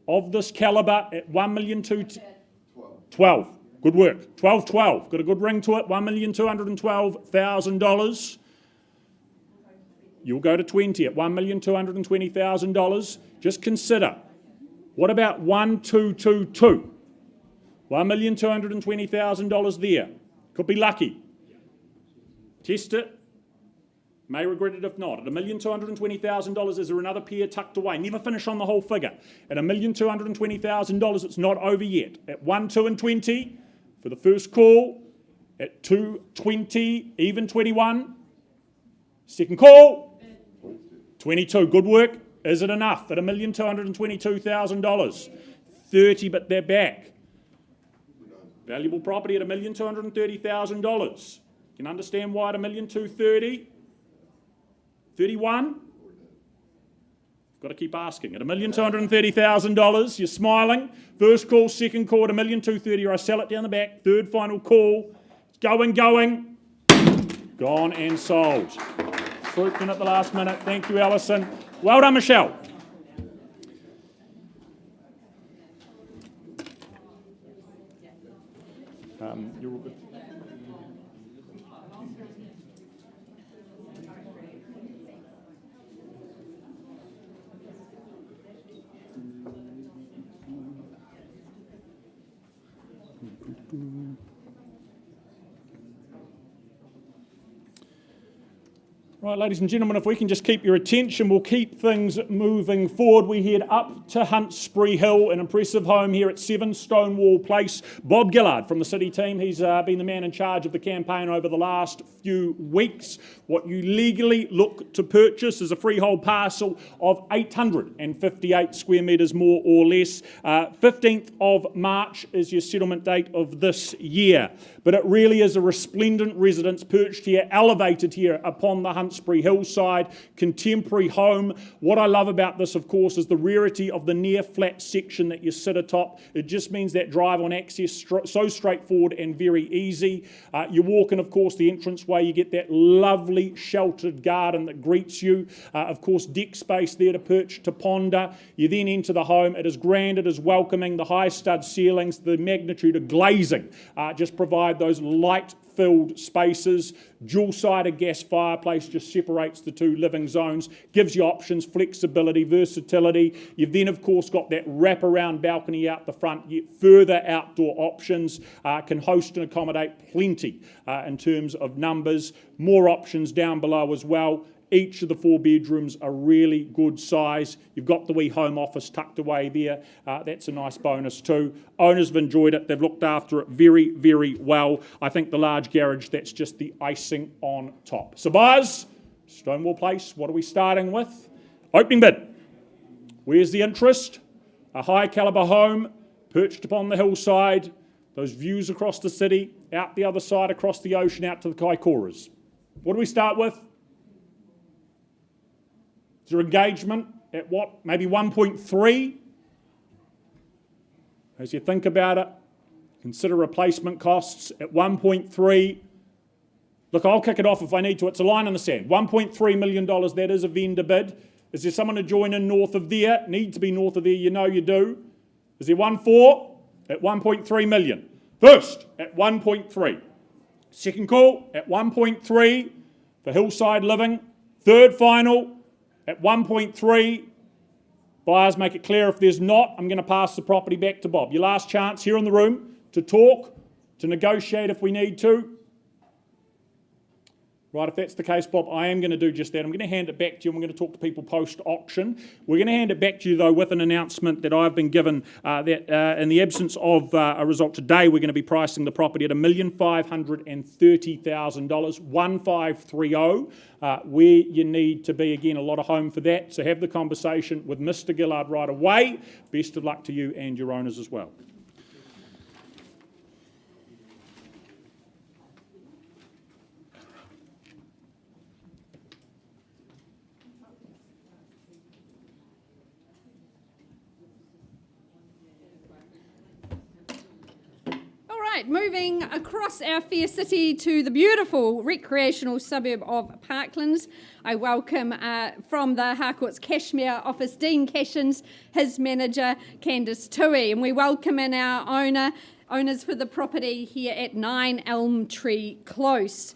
of this calibre at $1,212,000. Good work. 12. Got a good ring to it. $1,212,000. You'll go to 20 at $1,220,000. Just consider. What about 1,222? $1,220,000 there. Could be lucky. Test it. May regret it if not. At $1,220,000, is there another pair tucked away? Never finish on the whole figure. At $1,220,000, it's not over yet. At 1, 2 and 20 for the first call. At 2.20, even 21. Second call. 22. Good work. Is it enough at $1,222,000? 30, but they're back. Valuable property at $1,230,000. You can understand why at $1,230,000? 31? Got to keep asking. At $1,230,000, you're smiling. First call, second call at $1,230,000, or I sell it down the back. Third final call. It's going. Gone and sold. Swooped in at the last minute. Thank you, Alison. Well done, Michelle. You're all good. Right, ladies and gentlemen, if we can just keep your attention, we'll keep things moving forward. We head up to Huntsbury Hill, an impressive home here at 7 Stonewall Place. Bob Gillard from the City team, he's been the man in charge of the campaign over the last few weeks. What you legally look to purchase is a freehold parcel of 858 square metres, more or less. 15th of March is your settlement date of this year. But it really is a resplendent residence perched here, elevated here upon the Huntsbury hillside, contemporary home. What I love about this, of course, is the rarity of the near flat section that you sit atop. It just means that drive on access so straightforward and very easy. You walk in, of course, the entranceway, you get that lovely sheltered garden that greets you. Of course, deck space there to perch, to ponder. You then enter the home. It is grand, it is welcoming. The high stud ceilings, the magnitude of glazing just provide those light-filled spaces. Dual-sided gas fireplace just separates the two living zones, gives you options, flexibility, versatility. You've then, of course, got that wraparound balcony out the front, yet further outdoor options, can host and accommodate plenty in terms of numbers. More options down below as well. Each of the 4 bedrooms are really good size. You've got the wee home office tucked away there. That's a nice bonus too. Owners have enjoyed it. They've looked after it very, very well. I think the large garage, that's just the icing on top. So buyers, Stonewall Place, what are we starting with? Opening bid. Where's the interest? A high calibre home perched upon the hillside. Those views across the city, out the other side, across the ocean, out to the Kaikoras. What do we start with? Is there engagement at what? Maybe 1.3? As you think about it, consider replacement costs at 1.3. Look, I'll kick it off if I need to. It's a line in the sand. $1.3 million, that is a vendor bid. Is there someone to join in north of there? Need to be north of there, you know you do. Is there 1.4? At 1.3 million. First, at 1.3. Second call, at 1.3 for hillside living. Third final, at 1.3, buyers make it clear. If there's not, I'm going to pass the property back to Bob. Your last chance here in the room to talk, to negotiate if we need to. Right, if that's the case, Bob, I am going to do just that. I'm going to hand it back to you. I'm going to talk to people post-auction. We're going to hand it back to you, though, with an announcement that I've been given that in the absence of a result today, we're going to be pricing the property at $1,530,000, 1530, where you need to be, again, a lot of home for that. So have the conversation with Mr. Gillard right away. Best of luck to you and your owners as well. Moving across our fair city to the beautiful recreational suburb of Parklands, I welcome from the Harcourt's Cashmere office, Dean Cashins, his manager, Candice Tui, and we welcome in our owners for the property here at 9 Elm Tree Close.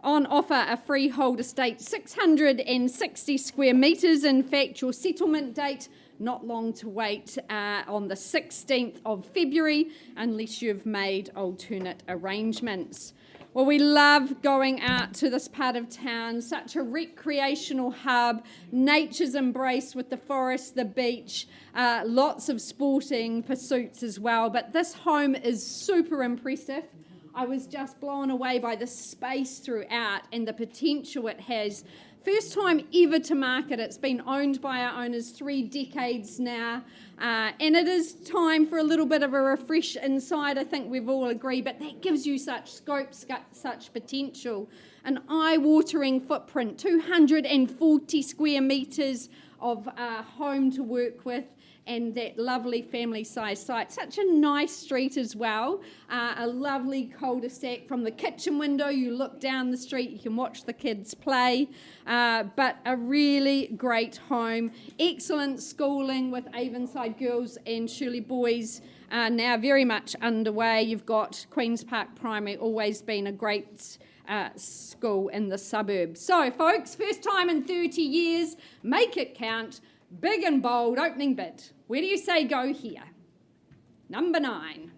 On offer, a freehold estate, 660 square metres. In fact, your settlement date, not long to wait, on the 16th of February, unless you've made alternate arrangements. Well, we love going out to this part of town, such a recreational hub, nature's embraced with the forest, the beach, lots of sporting pursuits as well. But this home is super impressive. I was just blown away by the space throughout and the potential it has. First time ever to market. It's been owned by our owners 3 decades now, and it is time for a little bit of a refresh inside. I think we've all agreed, but that gives you such scope, such potential. An eye-watering footprint, 240 square metres of home to work with, and that lovely family-sized site. Such a nice street as well. A lovely cul-de-sac. From the kitchen window, you look down the street, you can watch the kids play. But a really great home. Excellent schooling with Avonside Girls and Shirley Boys now very much underway. You've got Queen's Park Primary, always been a great school in the suburbs. So, folks, first time in 30 years, make it count. Big and bold, opening bid. Where do you say go here? Number 9.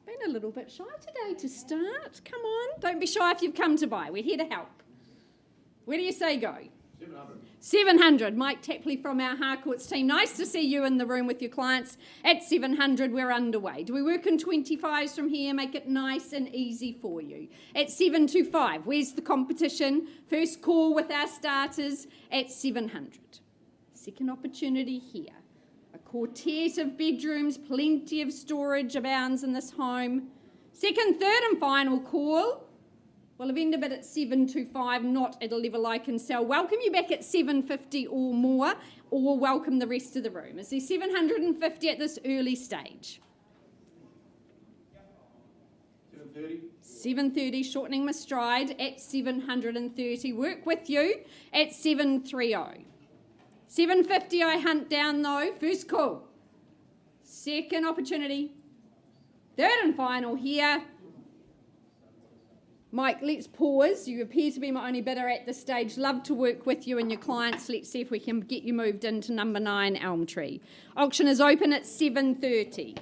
Been a little bit shy today to start. Come on, don't be shy if you've come to buy. We're here to help. Where do you say go? 700. 700. Mike Tapley from our Harcourts team. Nice to see you in the room with your clients. At 700, we're underway. Do we work in 25s from here? Make it nice and easy for you. At 725, where's the competition? First call with our starters at 700. Second opportunity here. A quartet of bedrooms, plenty of storage abounds in this home. Second, third and final call. Well, I've ended a bit at 725, not at a level I can sell. Welcome you back at 750 or more, or welcome the rest of the room. Is there 750 at this early stage? 730. 730, shortening my stride at 730. Work with you at 730. 750 I hunt down though. First call. Second opportunity. Third and final here. Mike, let's pause. You appear to be my only bidder at this stage. Love to work with you and your clients. Let's see if we can get you moved into number 9 Elm Tree. Auction is open at 7:30.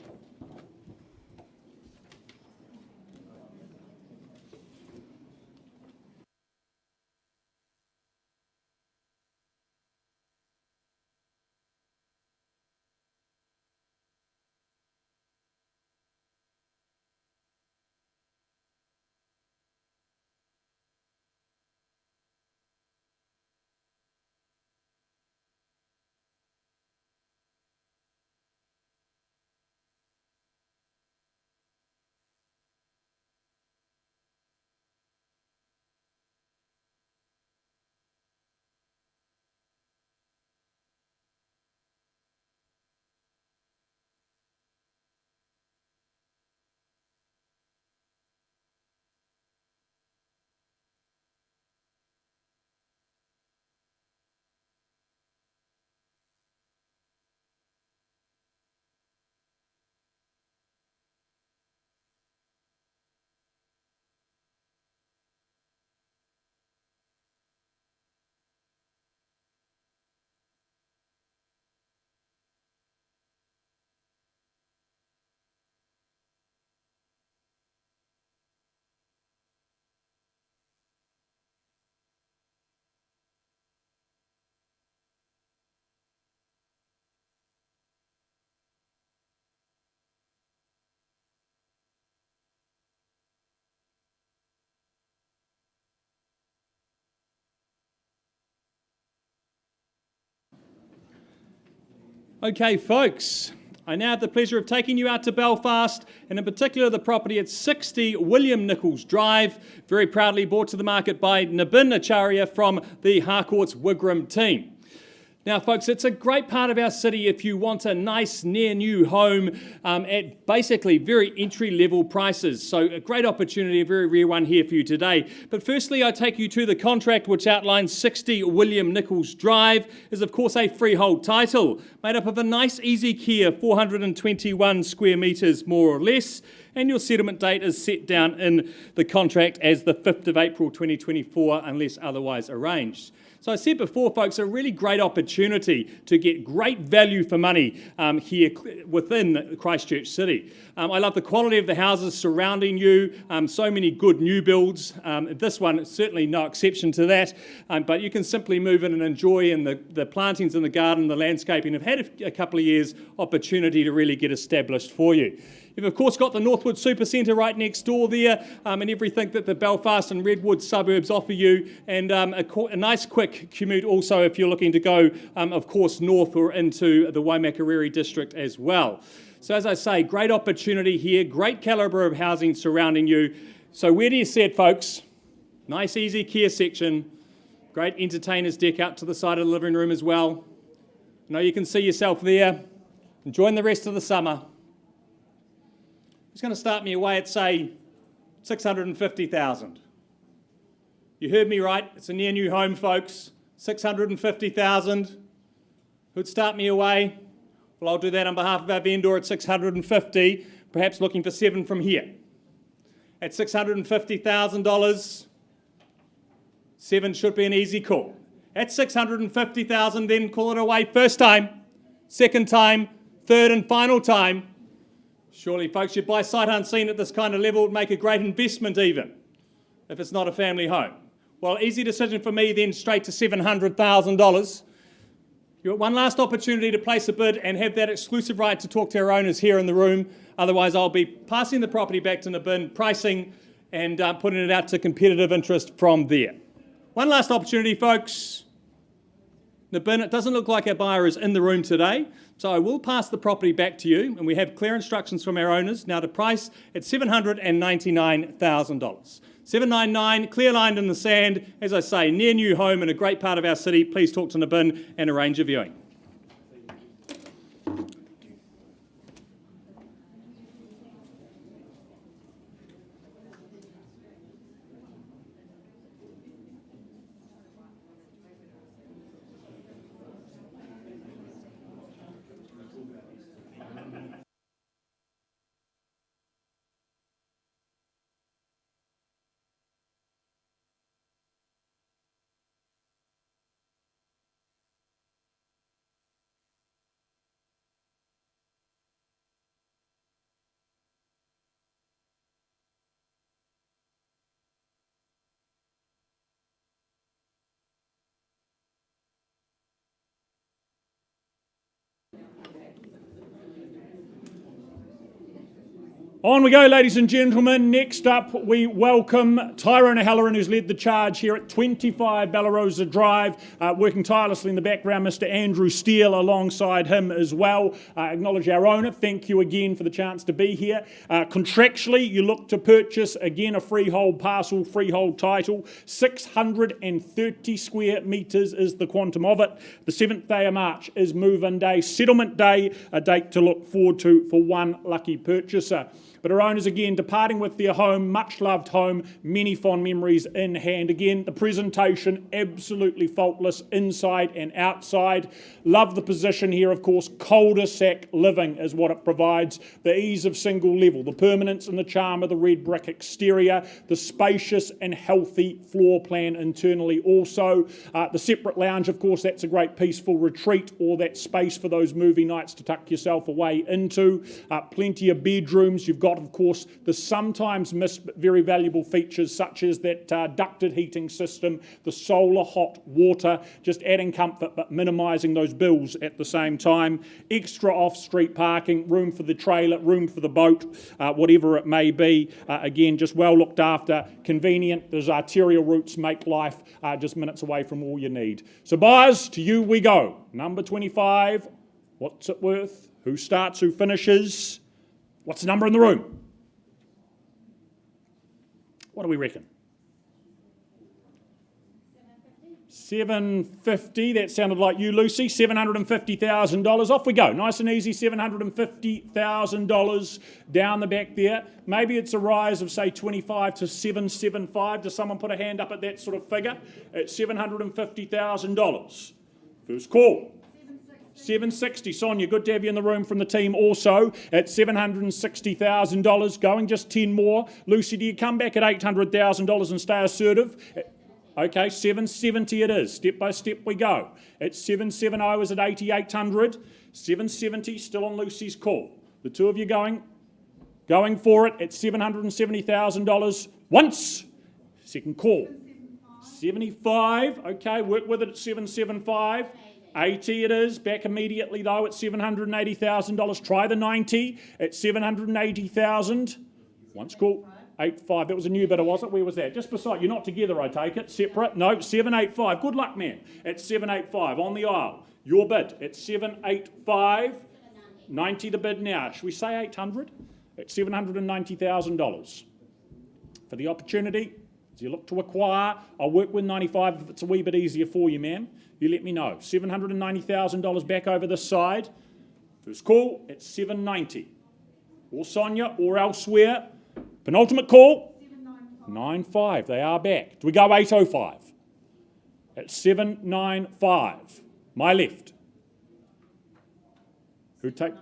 Okay, folks, I now have the pleasure of taking you out to Belfast, and in particular the property at 60 William Nichols Drive, very proudly brought to the market by Nabin Acharya from the Harcourts Wigram team. Now, folks, it's a great part of our city if you want a nice, near-new home at basically very entry-level prices. So a great opportunity, a very rare one here for you today. But firstly, I take you to the contract which outlines 60 William Nichols Drive is, of course, a freehold title made up of a nice, easy care, 421 square metres, more or less. And your settlement date is set down in the contract as the 5th of April 2024, unless otherwise arranged. So I said before, folks, a really great opportunity to get great value for money here within Christchurch City. I love the quality of the houses surrounding you, so many good new builds. This one is certainly no exception to that, but you can simply move in and enjoy, and the plantings in the garden, the landscaping have had a couple of years opportunity to really get established for you. You've of course got the Northwood Supercentre right next door there, and everything that the Belfast and Redwood suburbs offer you, and a nice quick commute also if you're looking to go, of course, north or into the Waimakariri district as well. So as I say, great opportunity here, great calibre of housing surrounding you. So where do you see it, folks? Nice easy care section, great entertainers deck out to the side of the living room as well. I know you can see yourself there, enjoying the rest of the summer. It's going to start me away at, say, 650,000. You heard me right, it's a near new home, folks. 650,000. Who'd start me away? Well, I'll do that on behalf of our vendor at 650, perhaps looking for 7 from here. At $650,000, 7 should be an easy call. At 650,000, then call it away first time, second time, third and final time. Surely, folks, you'd buy sight unseen at this kind of level, would make a great investment even, if it's not a family home. Well, easy decision for me then, straight to $700,000. You've got one last opportunity to place a bid and have that exclusive right to talk to our owners here in the room. Otherwise, I'll be passing the property back to Nabin, pricing and putting it out to competitive interest from there. One last opportunity, folks. Nabin, it doesn't look like our buyer is in the room today, so I will pass the property back to you, and we have clear instructions from our owners now to price at $799,000. $799, clear lined in the sand, as I say, near new home in a great part of our city. Please talk to Nabin and arrange a viewing. On we go, ladies and gentlemen. Next up, we welcome Tyrone O'Halloran, who's led the charge here at 25 Bellarosa Drive, working tirelessly in the background, Mr. Andrew Steele alongside him as well. Acknowledge our owner. Thank you again for the chance to be here. Contractually, you look to purchase, again, a freehold parcel, freehold title. 630 square metres is the quantum of it. The 7th day of March is move-in day, settlement day, a date to look forward to for one lucky purchaser. But our owners, again, departing with their home, much-loved home, many fond memories in hand. Again, the presentation, absolutely faultless inside and outside. Love the position here, of course. Cul-de-sac living is what it provides. The ease of single level, the permanence and the charm of the red brick exterior, the spacious and healthy floor plan internally also. The separate lounge, of course, that's a great peaceful retreat, or that space for those movie nights to tuck yourself away into. Plenty of bedrooms. You've got, of course, the sometimes missed but very valuable features such as that ducted heating system, the solar hot water, just adding comfort but minimising those bills at the same time. Extra off-street parking, room for the trailer, room for the boat, whatever it may be. Again, just well looked after, convenient. Those arterial routes make life just minutes away from all you need. So buyers, to you we go. Number 25, What's it worth? Who starts, who finishes? What's the number in the room? What do we reckon? 750. That sounded like you, Lucy. $750,000. Off we go. Nice and easy. $750,000 down the back there. Maybe it's a rise of, say, 25 to 775. Does someone put a hand up at that sort of figure? At $750,000. First call. 760. Sonia, good to have you in the room from the team also at $760,000. Going just 10 more. Lucy, do you come back at $800,000 and stay assertive? Okay, 770 it is. Step by step we go. At 770 is at 8,800. 770 still on Lucy's call. The two of you going for it at $770,000 once. Second call. 75. Okay, work with it at 775. 80 it is. Back immediately though at $780,000. Try the 90 at $780,000. Once call. 85. That was a new bidder, was it? Where was that? Just beside. You're not together, I take it. Separate? No. 785. Good luck, man. At 785 on the aisle. Your bid at 785. 90 the bid now. Should we say 800? At $790,000. For the opportunity, as you look to acquire, I'll work with 95 if it's a wee bit easier for you, ma'am. You let me know. $790,000 back over this side. First call at 790. Or Sonia or elsewhere. Penultimate call, 95. They are back. Do we go 805? At 795. My left. Who take?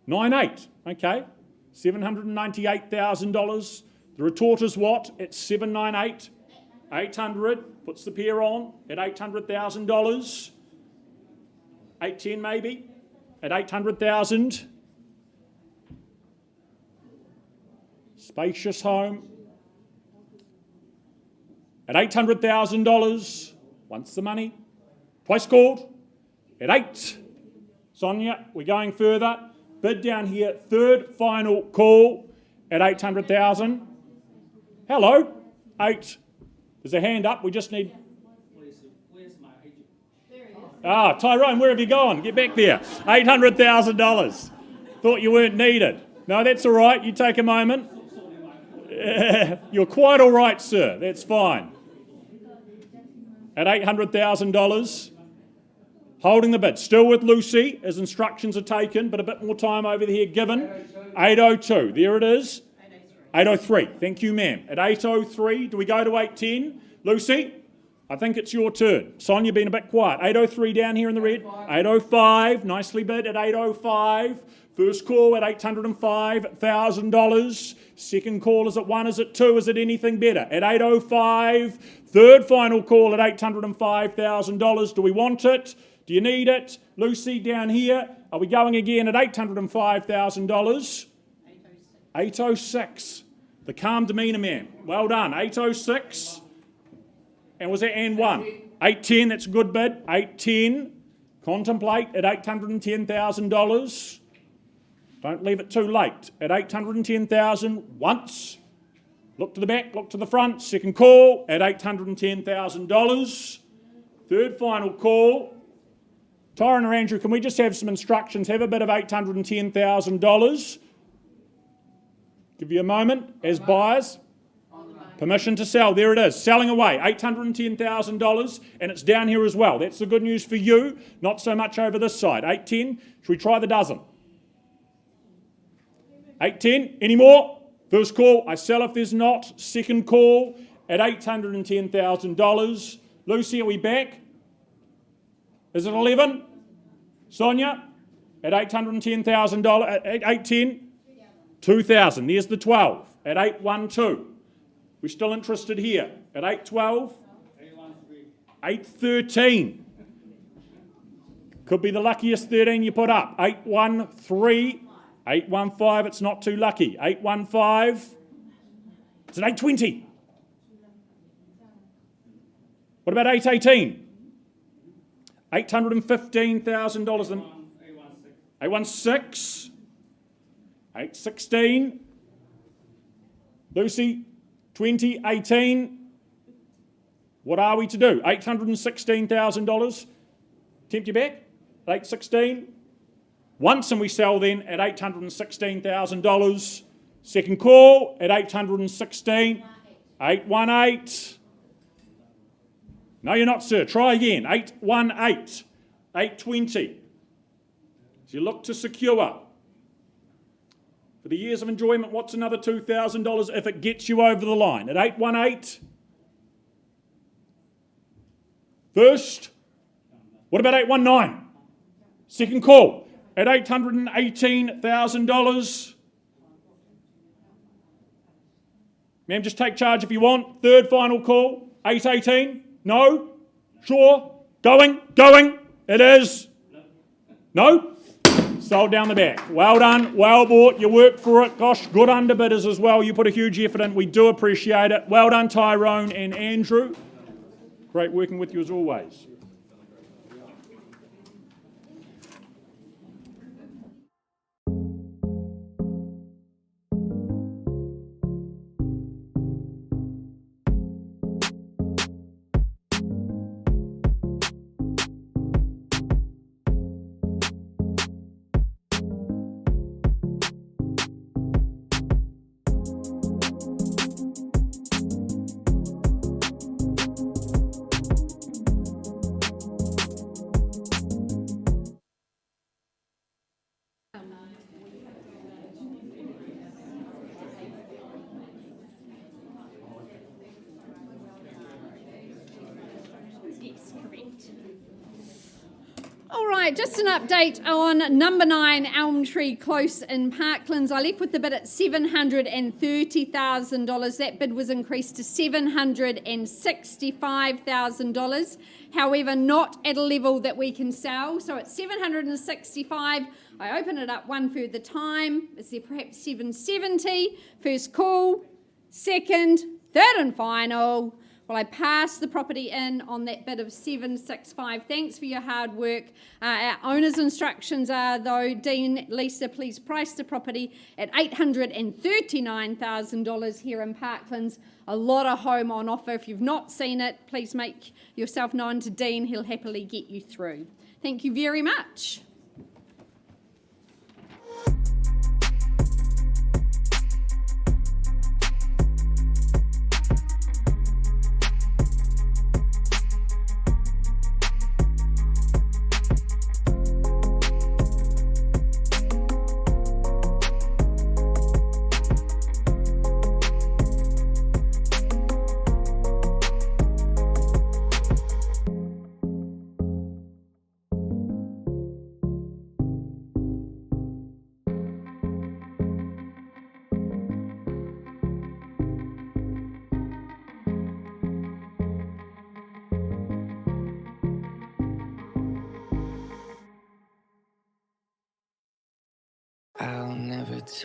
98. Okay. $798,000. The retort is what? At 798. 800. Puts the pair on at $800,000. 810 maybe. At 800,000. Spacious home at $800,000. Once the money, twice called at 8. Sonia, we're going further. Bid down here, third final call at 800,000. Hello, 8. There's a hand up. We just need. Tyrone, where have you gone? Get back there. $800,000. Thought you weren't needed. No, that's all right. You take a moment. You're quite all right, sir. That's fine. At $800,000, holding the bid. Still with Lucy, as instructions are taken, but a bit more time over here given. 802. There it is. 803. Thank you, ma'am. At 803, do we go to 810? Lucy, I think it's your turn. Sonia, been a bit quiet. 803 down here in the red. 805. Nicely bid at 805. First call at $805,000. Second call, is it 1, is it 2, is it anything better? At 805. Third final call at $805,000. Do we want it? Do you need it? Lucy down here. Are we going again at $805,000? 806. The calm demeanour man. Well done. 806. And was that and 1? 810, that's a good bid. 810. Contemplate at $810,000. Don't leave it too late. At $810,000 once. Look to the back, look to the front. Second call at $810,000. Third final call. Tyron or Andrew, can we just have some instructions? Have a bit of $810,000. Give you a moment as buyers. Permission to sell. There it is. Selling away. $810,000. And it's down here as well. That's the good news for you. Not so much over this side. 810. Should we try the dozen? 810. Any more? First call. I sell if there's not. Second call at $810,000. Lucy, are we back? Is it 11? Sonia? At $810,000. At 810? 2,000. There's the 12. At 812. We're still interested here. At 812? 813. Could be the luckiest 13 you put up. 813. 815, it's not too lucky. 815. It's at 820. What about 818? $815,000. 816. 816. Lucy, 2018. What are we to do? $816,000. Tempt you back? 816. once and we sell then at $816,000. Second call at 816, 818. No, you're not, sir. Try again. 818, 820. As you look to secure. For the years of enjoyment, what's another $2,000 if it gets you over the line? At 818. First. What about 819? Second call at $818,000. Ma'am, just take charge if you want. Third final call, 818. No? Sure? Going? It is. No? Sold down the back. Well done, well bought, you worked for it. Gosh, good underbidders as well. You put a huge effort in. We do appreciate it. Well done, Tyrone and Andrew. Great working with you as always. Yes, correct. All right, just an update on number 9 Elm Tree Close in Parklands. I left with the bid at $730,000. That bid was increased to $765,000. However, not at a level that we can sell. So at $765,000, I open it up one further time. Is there perhaps $770,000? First call, second, third and final. Well, I passed the property in on that bid of $765,000. Thanks for your hard work. Our owner's instructions are, though, Dean, Lisa, please price the property at $839,000 here in Parklands. A lot of home on offer. If you've not seen it, please make yourself known to Dean. He'll happily get you through. Thank you very much.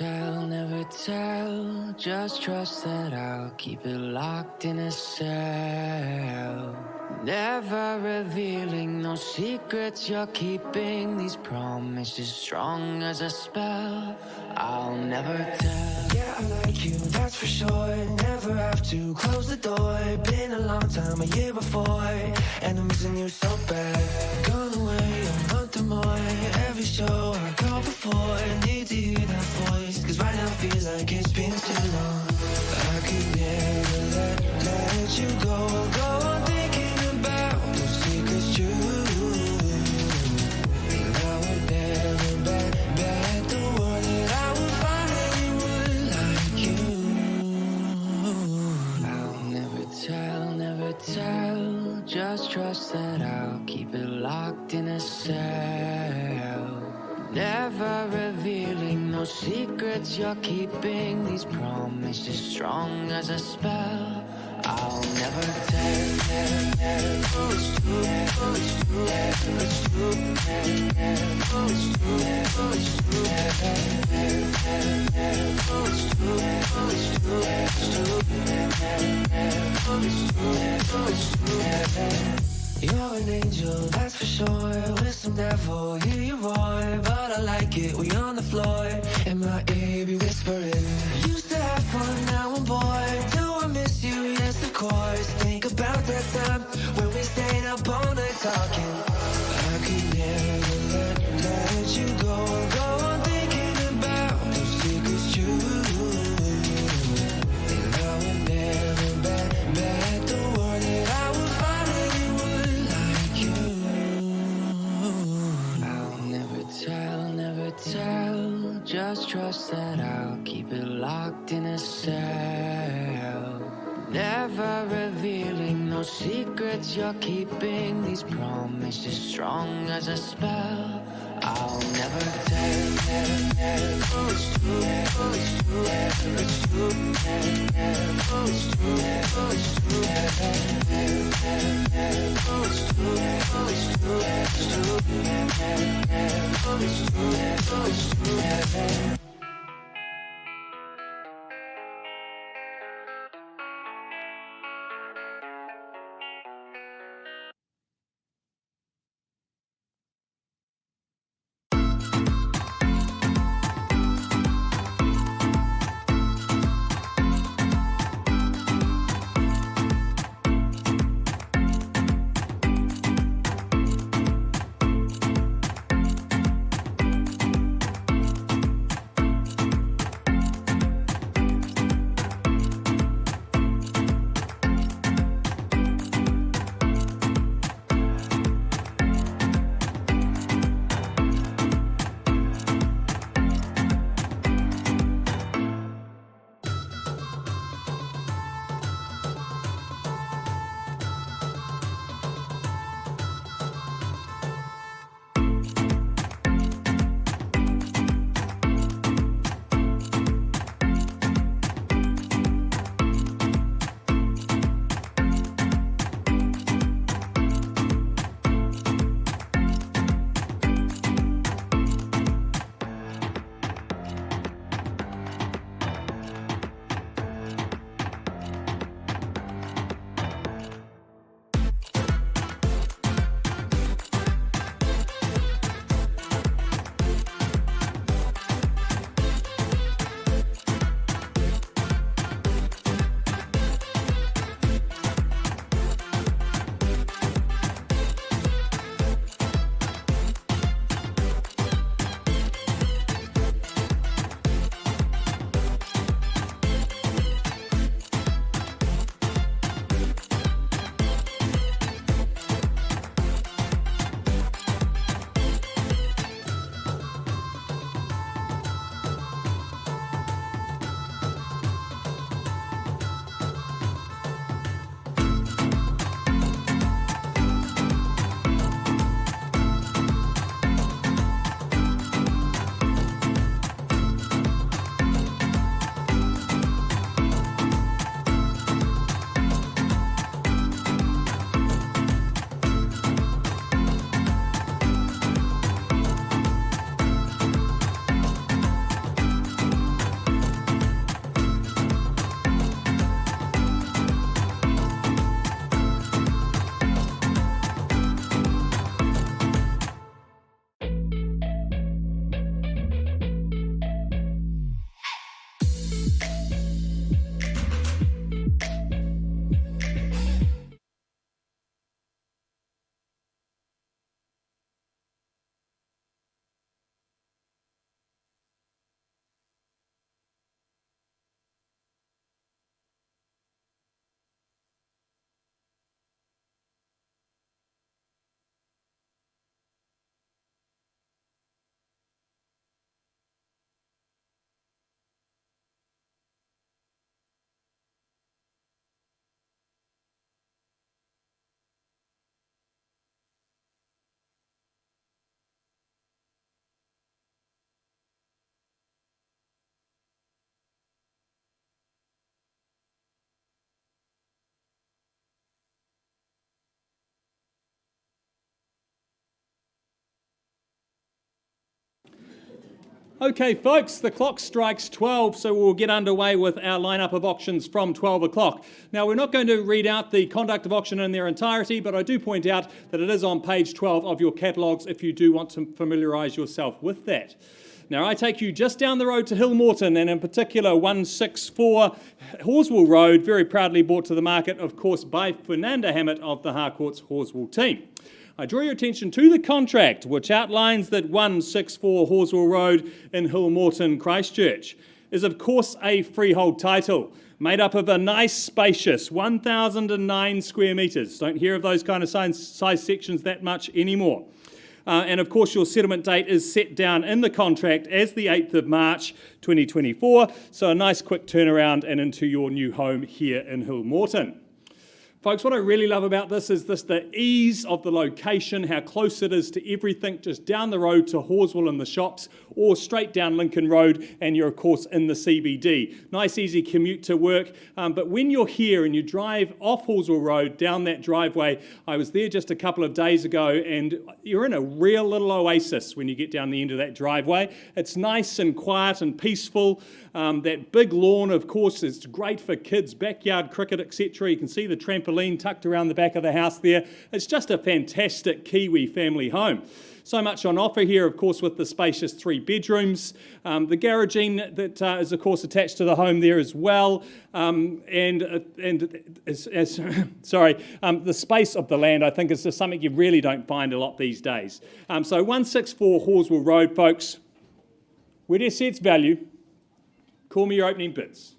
I'll never tell, just trust that I'll keep it locked in a cell. Never revealing no secrets you're keeping, these promises strong as a spell. I'll never tell. Yeah, I like you, that's for sure. Never have to close the door. Been a long time, a year before, and I'm missing you so bad. Gone away a month or more. Every show I go before, I need to hear that voice, cause right now feels like it's been too long. I could never let you go on thinking about those secrets true. And I would never bet the world that I would find anyone like you. I'll never tell, just trust that I'll keep it locked in a cell. Never revealing no secrets you're keeping, these promises strong as a spell. I'll never tell. You're an angel, that's for sure. With some devil, hear you roar. But I like it, we on the floor. In my ear, be whispering. Used to have fun, now I'm bored. Do I miss you? Yes, of course. Think about that time when we stayed up all night talking. I could never let you go trust that I'll keep it locked in a cell. Never revealing no secrets you're keeping. These promises strong as a spell. I'll never tell. Oh, it's true. Oh, it's true. It's true. Oh, it's true. Oh, it's true. Oh, it's true. Oh, it's true. It's true. Oh, it's true. Oh, it's true. Okay, folks, the clock strikes 12, so we'll get underway with our lineup of auctions from 12 o'clock. Now, we're not going to read out the conduct of auction in their entirety, but I do point out that it is on page 12 of your catalogues if you do want to familiarise yourself with that. Now, I take you just down the road to Hillmorton, and in particular 164 Horswell Road, very proudly brought to the market, of course, by Fernanda Hammett of the Harcourts Horswell team. I draw your attention to the contract, which outlines that 164 Horswell Road in Hillmorton, Christchurch, is of course a freehold title, made up of a nice, spacious 1,009 square metres. Don't hear of those kind of size sections that much anymore. And of course, your settlement date is set down in the contract as the 8th of March 2024. So a nice quick turnaround and into your new home here in Hill Morton. Folks, what I really love about this is the ease of the location, how close it is to everything, just down the road to Horswell and the shops, or straight down Lincoln Road, and you're, of course, in the CBD. Nice, easy commute to work. But when you're here and you drive off Horswell Road, down that driveway, I was there just a couple of days ago, and you're in a real little oasis when you get down the end of that driveway. It's nice and quiet and peaceful. That big lawn, of course, is great for kids, backyard cricket, etc. You can see the trampoline tucked around the back of the house there. It's just a fantastic Kiwi family home. So much on offer here, of course, with the spacious 3 bedrooms. The garaging that is, of course, attached to the home there as well. The space of the land, I think, is just something you really don't find a lot these days. So 164 Horswell Road, folks. Where do you see its value? Call me your opening bids.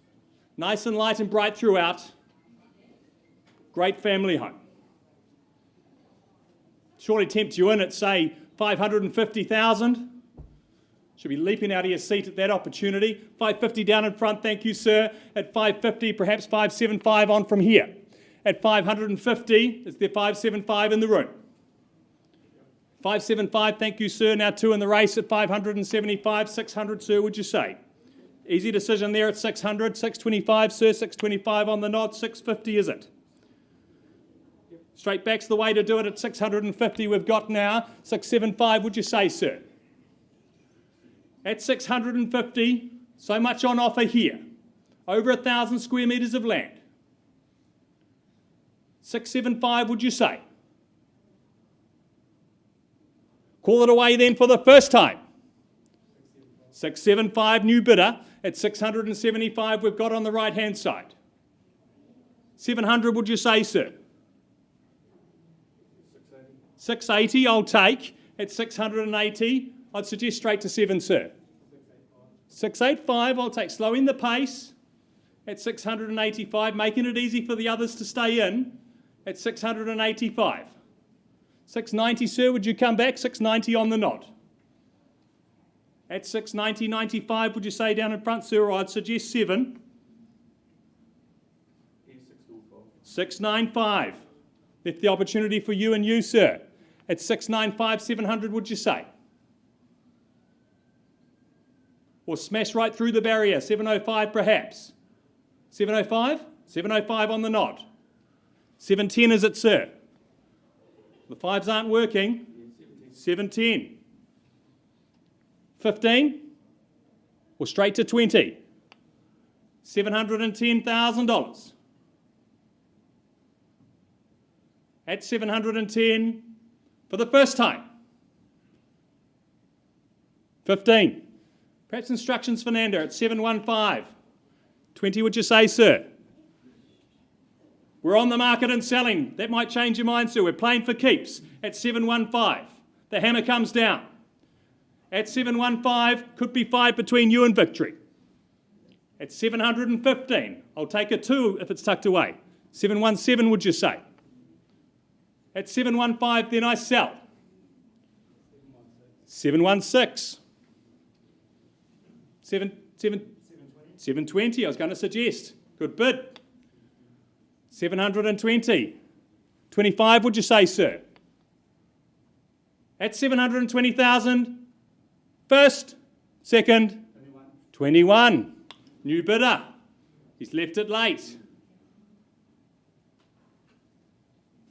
Nice and light and bright throughout. Great family home. Surely tempt you in at, say, 550,000. Should be leaping out of your seat at that opportunity. 550 down in front, thank you, sir. At 550, perhaps 575 on from here. At 550, is there 575 in the room? 575, thank you, sir. Now 2 in the race at 575, 600, sir, would you say? Easy decision there at 600, 625, sir, 625 on the nod, 650 is it? Straight back's the way to do it at 650 we've got now. 675, would you say, sir? At 650, so much on offer here. Over 1,000 square metres of land. 675, would you say? Call it away then for the first time. 675, new bidder. At 675 we've got on the right-hand side. 700, would you say, sir? 680, I'll take. At 680, I'd suggest straight to 7, sir. 685, I'll take. Slowing the pace. At 685, making it easy for the others to stay in. At 685. 690, sir, would you come back? 690 on the nod. At 690, 95, would you say down in front, sir? Or I'd suggest 7. 695. Left the opportunity for you and you, sir. At 695, 700, would you say? Or smash right through the barrier, 705 perhaps. 705? 705 on the nod. 710 is it, sir? The 5s aren't working. 710. 15? Or straight to 20? $710,000. At 710 for the first time. 15. Perhaps instructions, Fernanda, at 715. 20, would you say, sir? We're on the market and selling. That might change your mind, sir. We're playing for keeps at 715. The hammer comes down. At 715, could be 5 between you and victory. At 715, I'll take a 2 if it's tucked away. 717, would you say? At 715, then I sell. 716. 720, I was going to suggest. Good bid. 720. 25, would you say, sir? At 720,000, first, second, 21. New bidder. He's left it late.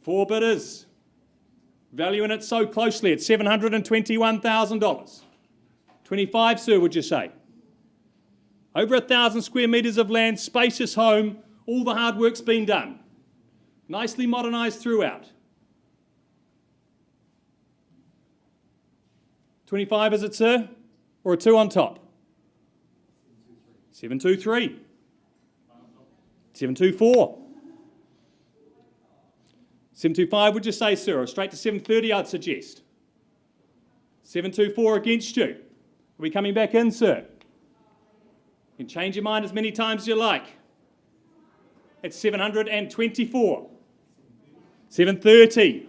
4 bidders. Valuing it so closely at $721,000. 25, sir, would you say? Over 1,000 square metres of land, spacious home, all the hard work's been done. Nicely modernised throughout. 25, is it, sir? Or a 2 on top? 723. 724. 725, would you say, sir? Or straight to 730, I'd suggest. 724 against you. Are we coming back in, sir? You can change your mind as many times as you like. At 724. 730.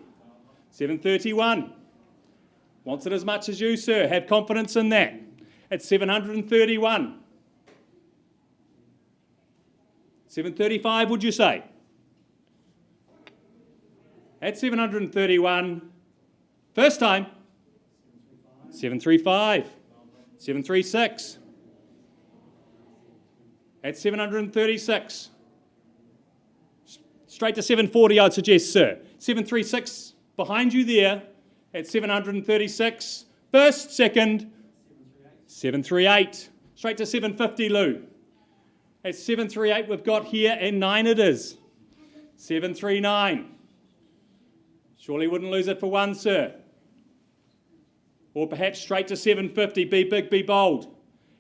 731. Wants it as much as you, sir. Have confidence in that. At 731. 735, would you say? At 731. First time. 735. 736. At 736. Straight to 740, I'd suggest, sir. 736 behind you there at 736. First, second. 738. Straight to 750, Lou. At 738 we've got here, and 9 it is. 739. Surely wouldn't lose it for 1, sir. Or perhaps straight to 750, be big, be bold.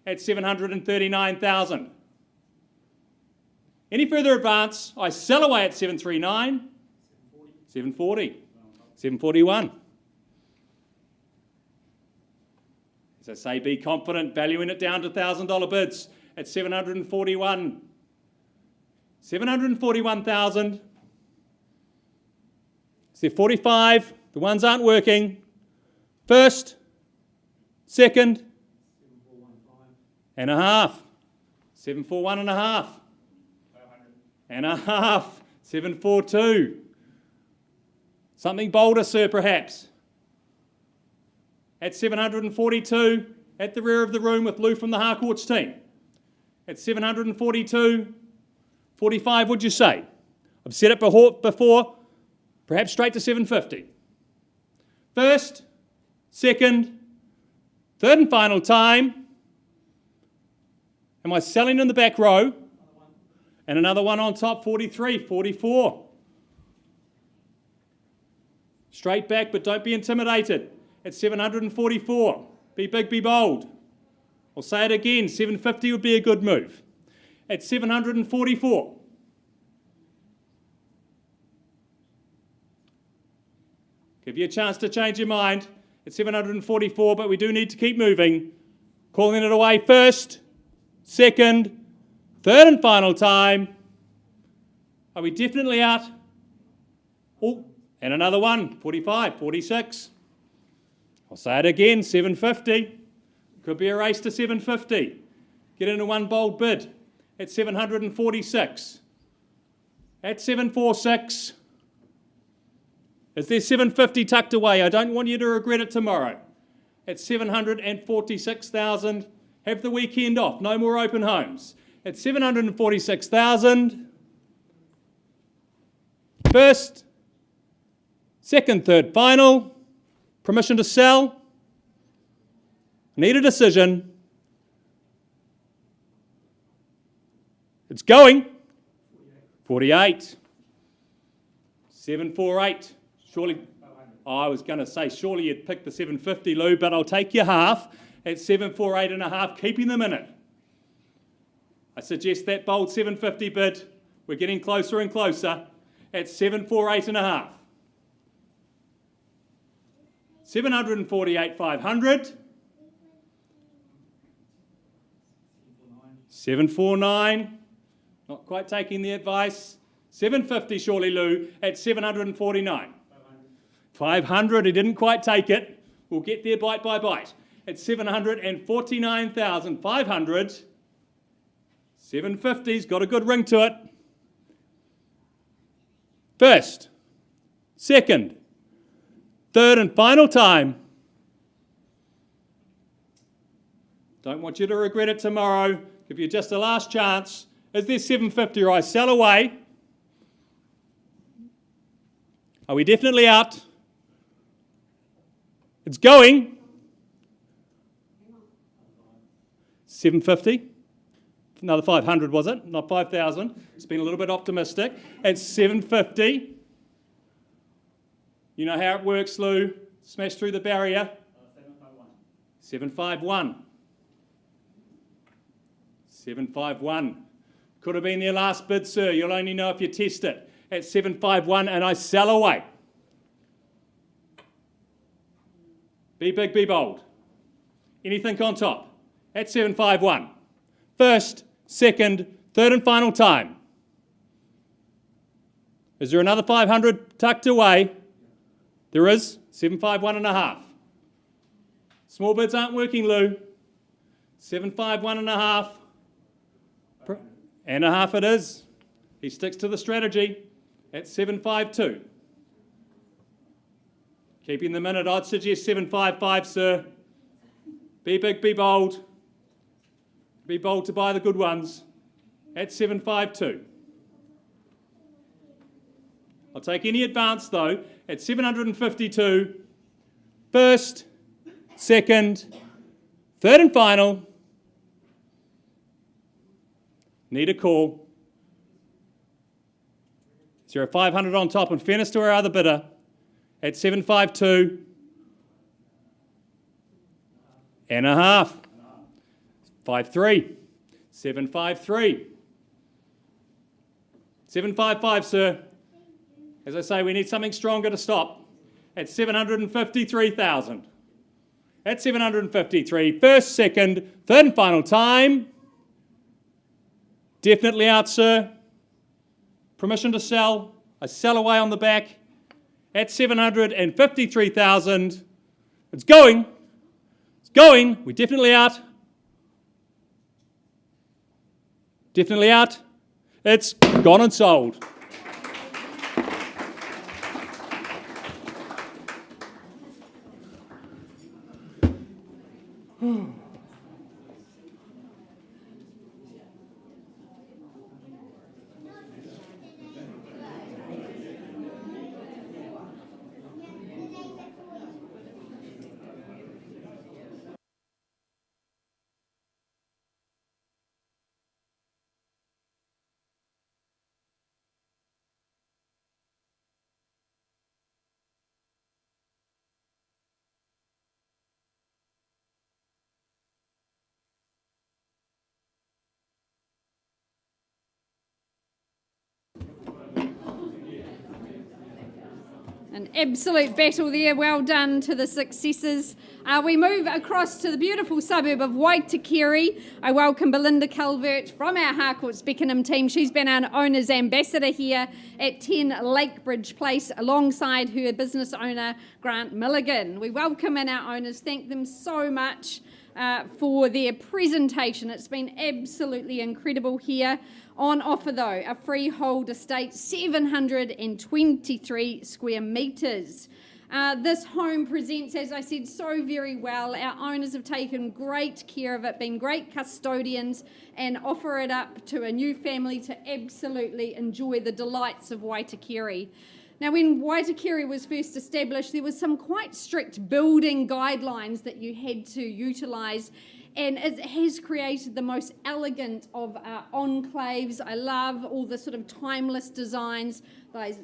At 739,000. Any further advance, I sell away at 739. 740. 741. As I say, be confident, valuing it down to $1,000 bids at 741. 741,000. Is there 45? The ones aren't working. First, second, and a half. 741 and a half. And a half. 742. Something bolder, sir, perhaps. At 742, at the rear of the room with Lou from the Harcourts team. At 742, 45, would you say? I've said it before, perhaps straight to 750. First, second, third and final time. Am I selling in the back row? And another one on top, 43, 44. Straight back, but don't be intimidated. At 744, be big, be bold. I'll say it again, 750 would be a good move. At 744. Give you a chance to change your mind at 744, but we do need to keep moving. Calling it away first, second, third and final time. Are we definitely out? Oh, and another one, 45, 46. I'll say it again, 750. Could be a race to 750. Get into one bold bid at 746. At 746. Is there 750 tucked away? I don't want you to regret it tomorrow. At 746,000. Have the weekend off. No more open homes. At 746,000. First, second, third, final. Permission to sell. Need a decision. It's going. 48. 748. Surely, I was going to say, surely you'd pick the 750, Lou, but I'll take your half at 748 and a half, keeping them in it. I suggest that bold 750 bid. We're getting closer and closer at 748 and a half. 748,500. 749. Not quite taking the advice. 750, surely, Lou, at 749. 500, he didn't quite take it. We'll get there bite by bite. At 749,500. 750's got a good ring to it. First, second, third and final time. Don't want you to regret it tomorrow. Give you just a last chance. Is there 750 or I sell away? Are we definitely out? It's going. 750. Another 500, was it? Not 5,000. It's been a little bit optimistic. At 750. You know how it works, Lou. Smash through the barrier. 751. 751. Could have been their last bid, sir. You'll only know if you test it. At 751, and I sell away. Be big, be bold. Anything on top. At 751. First, second, third and final time. Is there another 500 tucked away? There is. 751 and a half. Small bids aren't working, Lou. 7.5, 1.5. And a half it is. He sticks to the strategy at 7.52. Keeping them in it, I'd suggest 7.55, sir. Be big, be bold. Be bold to buy the good ones at 7.52. I'll take any advance though at 752. First, second, third and final. Need a call. 500 on top, in fairness to our other bidder, at 752 and a half. 5.3. 7.53. 7.55, sir. As I say, we need something stronger to stop. At 753,000. At 753. First, second, third and final time. Definitely out, sir. Permission to sell. I sell away on the back. At 753,000. It's going. It's going. We're definitely out. Definitely out. It's gone and sold. An absolute battle there. Well done to the successors. We move across to the beautiful suburb of Waitakere. I welcome Belinda Calvert from our Harcourts Beckenham team. She's been our owner's ambassador here at 10 Lakebridge Place alongside her business owner, Grant Milligan. We welcome in our owners. Thank them so much for their presentation. It's been absolutely incredible here. On offer though, a freehold estate, 723 square metres. This home presents, as I said, so very well. Our owners have taken great care of it, been great custodians, and offer it up to a new family to absolutely enjoy the delights of Waitakere. Now, when Waitakere was first established, there was some quite strict building guidelines that you had to utilise, and it has created the most elegant of enclaves. I love all the sort of timeless designs,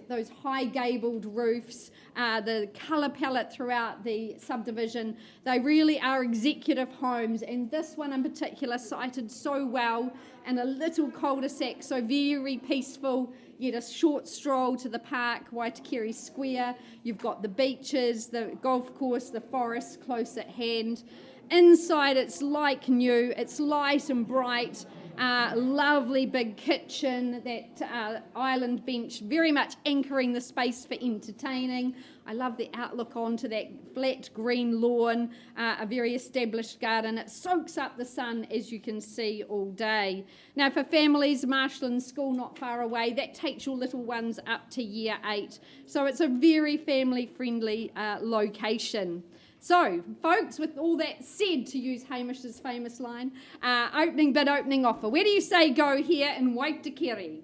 those high gabled roofs, the colour palette throughout the subdivision. They really are executive homes, and this one in particular sited so well in a little cul-de-sac, so very peaceful, yet a short stroll to the park, Waitakere Square. You've got the beaches, the golf course, the forest close at hand. Inside it's like new, it's light and bright, lovely big kitchen, that island bench very much anchoring the space for entertaining. I love the outlook onto that flat green lawn, a very established garden. It soaks up the sun, as you can see, all day. Now for families, Marshland School not far away, that takes your little ones up to year 8. So it's a very family friendly location. So, folks, with all that said, to use Hamish's famous line, opening bid, opening offer. Where do you say go here in Waitakere?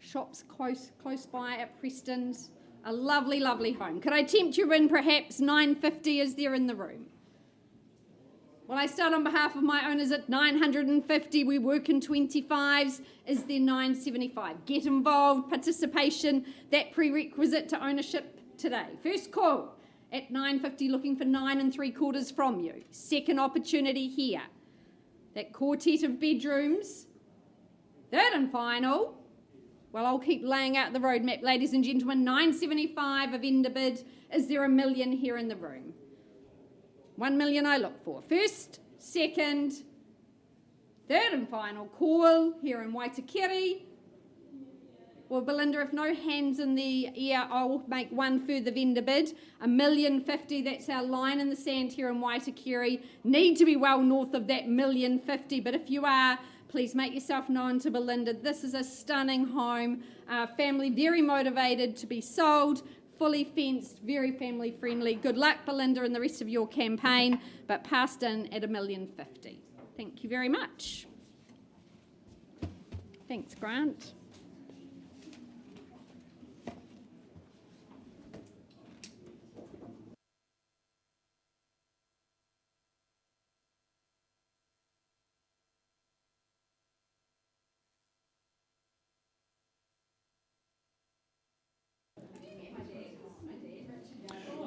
Shops close by at Preston's. A lovely, lovely home. Could I tempt you in perhaps 950? Is there in the room? Well, I start on behalf of my owners at 950. We work in 25s. Is there 975? Get involved, participation, that prerequisite to ownership today. First call at 950, looking for 9 3/4 from you. Second opportunity here. That quartet of bedrooms. Third and final. Well, I'll keep laying out the roadmap, ladies and gentlemen. 975 of end bid. Is there $1 million here in the room? 1 million I look for. First, second, third and final call here in Waitakere. Well, Belinda, if no hands in the air, I'll make one further vendor bid. $1,050,000, that's our line in the sand here in Waitakere. Need to be well north of that $1,050,000, but if you are, please make yourself known to Belinda. This is a stunning home. Family very motivated to be sold, fully fenced, very family friendly. Good luck, Belinda, and the rest of your campaign, but passed in at $1,050,000. Thank you very much. Thanks, Grant.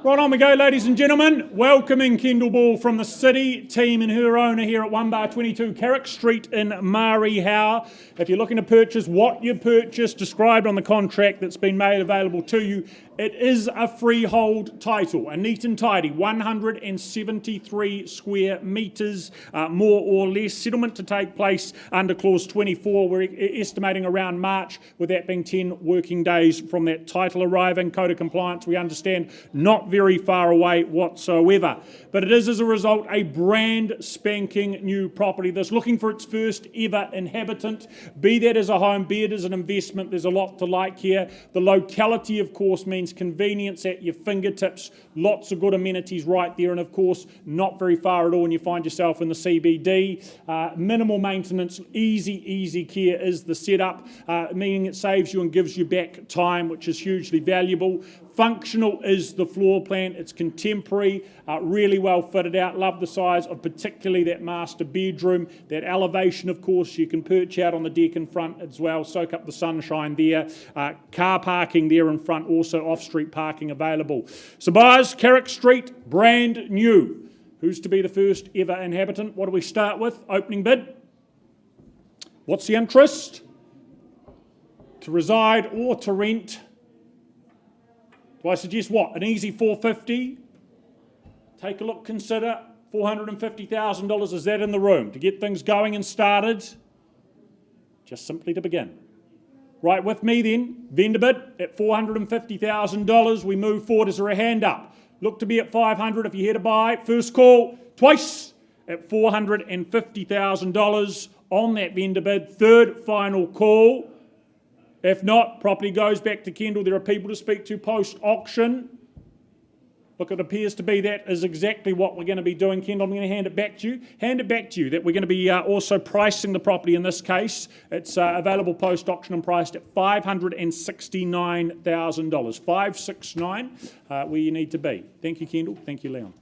Right on we go, ladies and gentlemen. Welcoming Kendall Ball from the City team and her owner here at 1 Bar 22 Carrick Street in Marihow. If you're looking to purchase what you purchased, described on the contract that's been made available to you, it is a freehold title, a neat and tidy 173 square metres, more or less. Settlement to take place under clause 24. We're estimating around March, with that being 10 working days from that title arriving. Code of compliance, we understand, not very far away whatsoever. But it is, as a result, a brand spanking new property that's looking for its first ever inhabitant. Be that as a home, be it as an investment, there's a lot to like here. The locality, of course, means convenience at your fingertips. Lots of good amenities right there, and of course, not very far at all when you find yourself in the CBD. Minimal maintenance, easy care is the setup, meaning it saves you and gives you back time, which is hugely valuable. Functional is the floor plan. It's contemporary, really well fitted out. Love the size of particularly that master bedroom. That elevation, of course, you can perch out on the deck in front as well, soak up the sunshine there. Car parking there in front, also off-street parking available. So buyers, Carrick Street, brand new. Who's to be the first ever inhabitant? What do we start with? Opening bid. What's the interest? To reside or to rent? Do I suggest what? An easy $450,000? Take a look, consider. $450,000, is that in the room? To get things going and started? Just simply to begin. Right with me then, vendor bid at $450,000. We move forward. Is there a hand up? Look to be at $500,000 if you're here to buy. First call, twice at $450,000 on that vendor bid. Third final call. If not, property goes back to Kendall. There are people to speak to post-auction. Look, it appears to be that is exactly what we're going to be doing, Kendall. I'm going to hand it back to you. Hand it back to you that we're going to be also pricing the property in this case. It's available post-auction and priced at $569,000. $569, where you need to be. Thank you, Kendall. Thank you, Leon.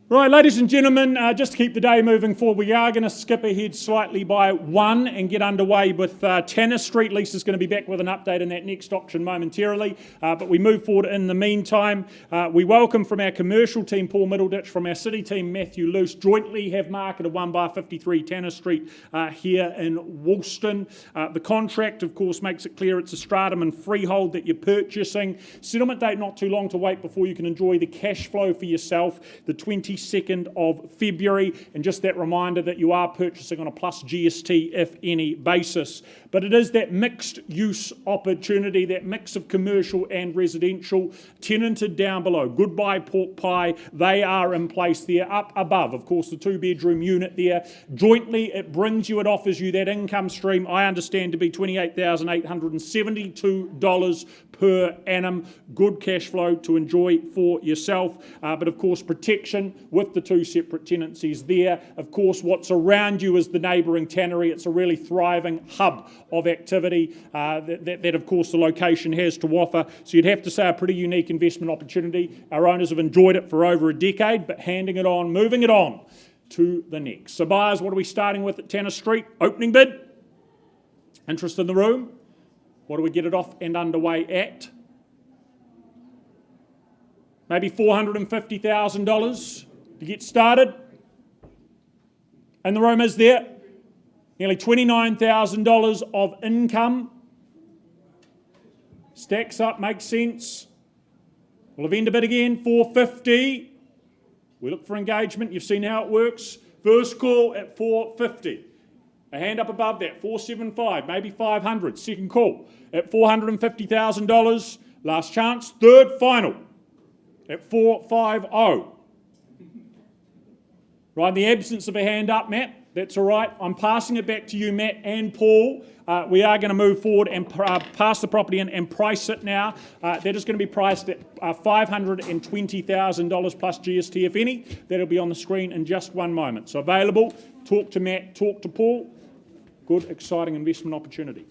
Right, ladies and gentlemen, just to keep the day moving forward, we are going to skip ahead slightly by one and get underway with Tanner Street. Lisa's going to be back with an update in that next auction momentarily, but we move forward in the meantime. We welcome from our commercial team Paul Middleditch, from our city team Matthew Luce, jointly have marketed 1 bar 53 Tanner Street here in Woolston. The contract, of course, makes it clear it's a stratum and freehold that you're purchasing. Settlement date not too long to wait before you can enjoy the cash flow for yourself, the 22nd of February, and just that reminder that you are purchasing on a plus GST if any basis. But it is that mixed use opportunity, that mix of commercial and residential, tenanted down below. Goodbye Pork Pie, they are in place there. Up above, of course, the 2-bedroom unit there. Jointly, it brings you, it offers you that income stream, I understand to be $28,872 per annum. Good cash flow to enjoy for yourself, but of course protection with the 2 separate tenancies there. Of course, what's around you is the neighbouring tannery. It's a really thriving hub of activity that of course the location has to offer. So you'd have to say a pretty unique investment opportunity. Our owners have enjoyed it for over a decade, but handing it on, moving it on to the next. So buyers, what are we starting with at Tanner Street? Opening bid? Interest in the room? What do we get it off and underway at? Maybe $450,000 to get started. And the room is there. Nearly $29,000 of income. Stacks up, makes sense. We'll end a bit again, $450. We look for engagement. You've seen how it works. First call at $450. A hand up above that, $475, maybe $500. Second call at $450,000. Last chance. Third final at $450. Right, in the absence of a hand up, Matt, that's all right. I'm passing it back to you, Matt and Paul. We are going to move forward and pass the property in and price it now. That is going to be priced at $520,000 plus GST, if any. That'll be on the screen in just one moment. So available, talk to Matt, talk to Paul. Good, exciting investment opportunity.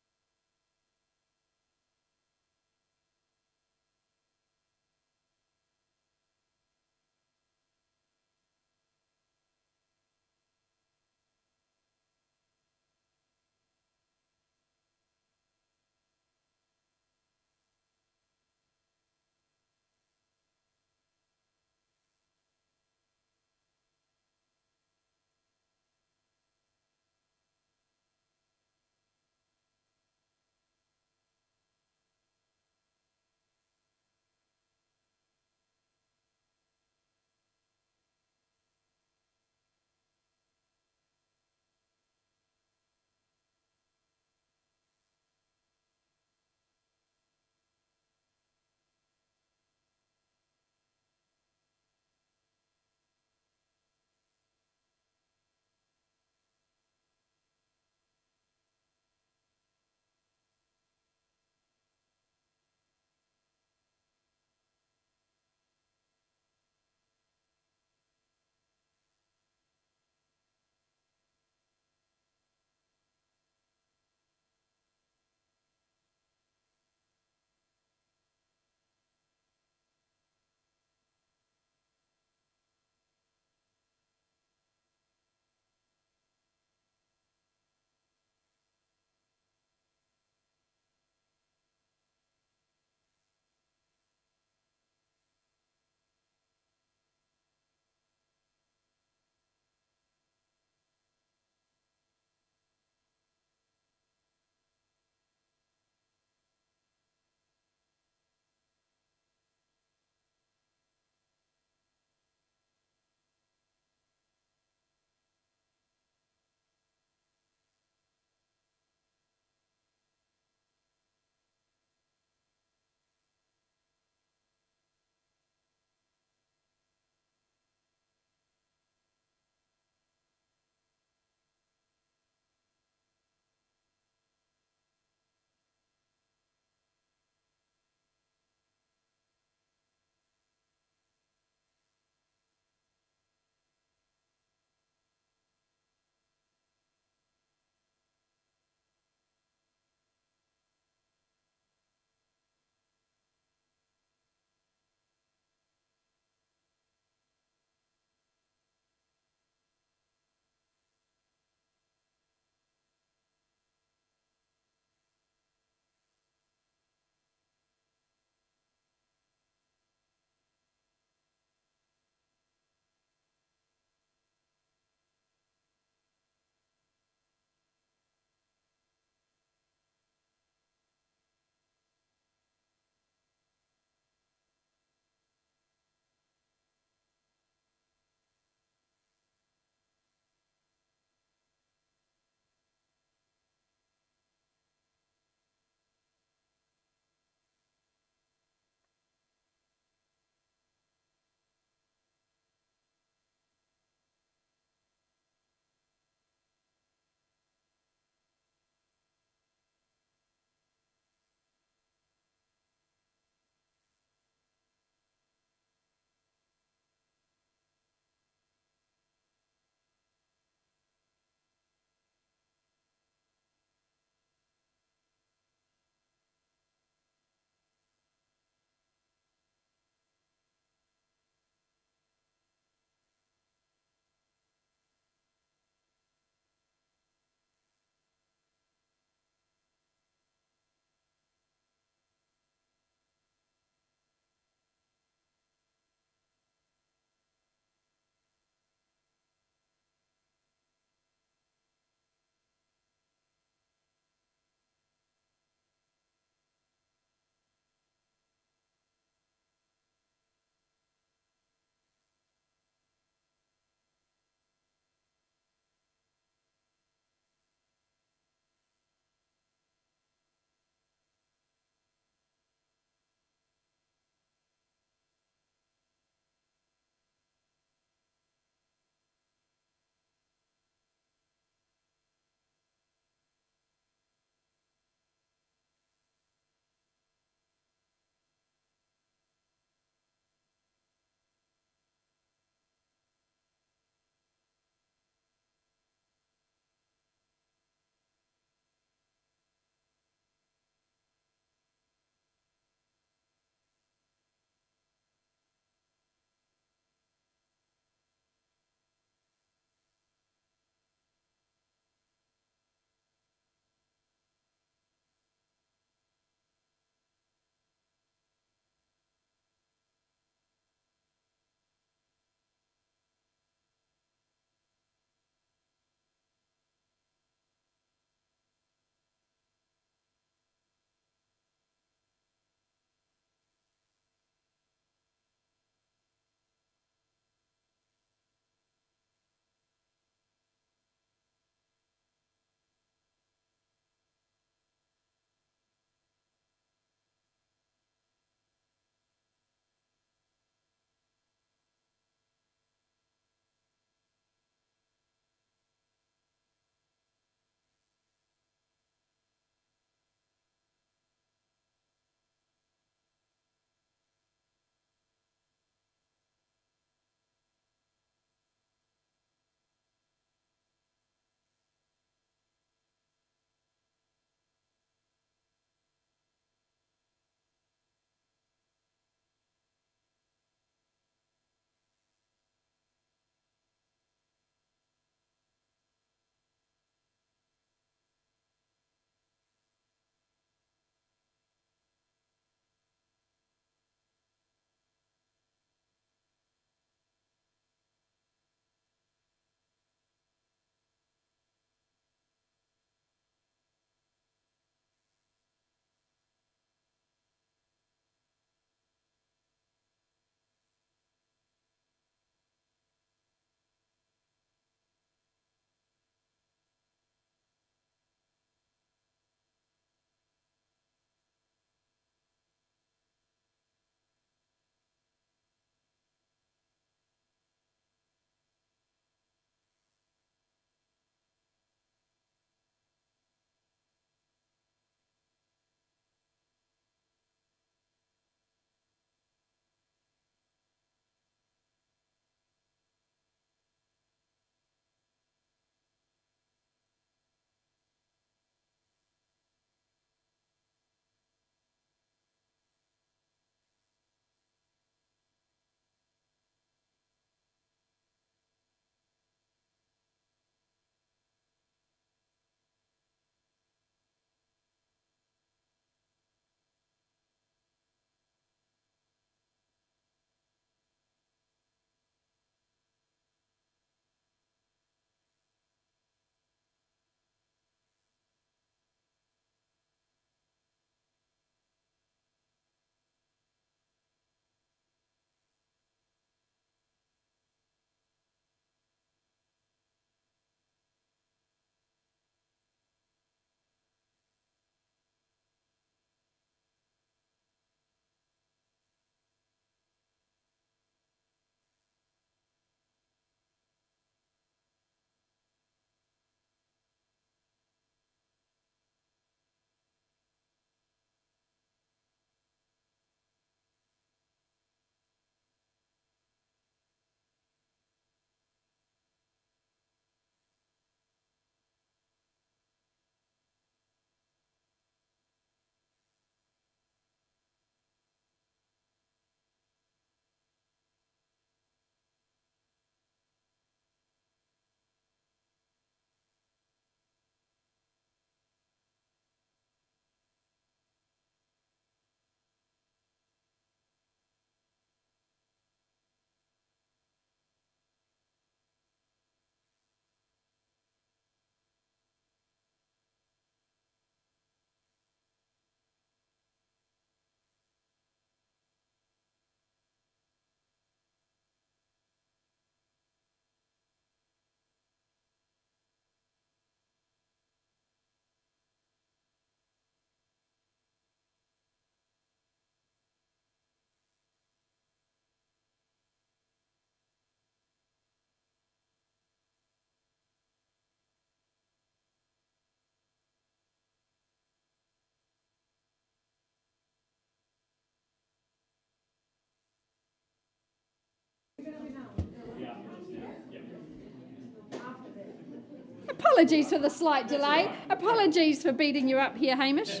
Apologies for the slight delay. Apologies for beating you up here, Hamish.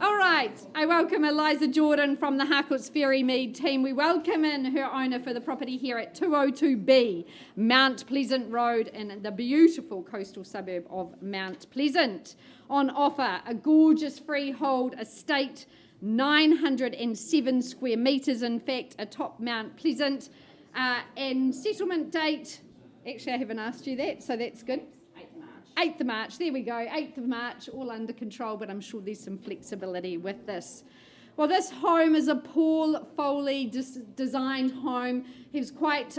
All right, I welcome Eliza Jordan from the Harcourts Ferry Mead team. We welcome in her owner for the property here at 202B, Mount Pleasant Road in the beautiful coastal suburb of Mount Pleasant. On offer, a gorgeous freehold estate, 907 square metres, in fact, atop Mount Pleasant. And settlement date, actually I haven't asked you that, so that's good. 8th of March, there we go, 8th of March, all under control, but I'm sure there's some flexibility with this. Well, this home is a Paul Foley designed home. He was quite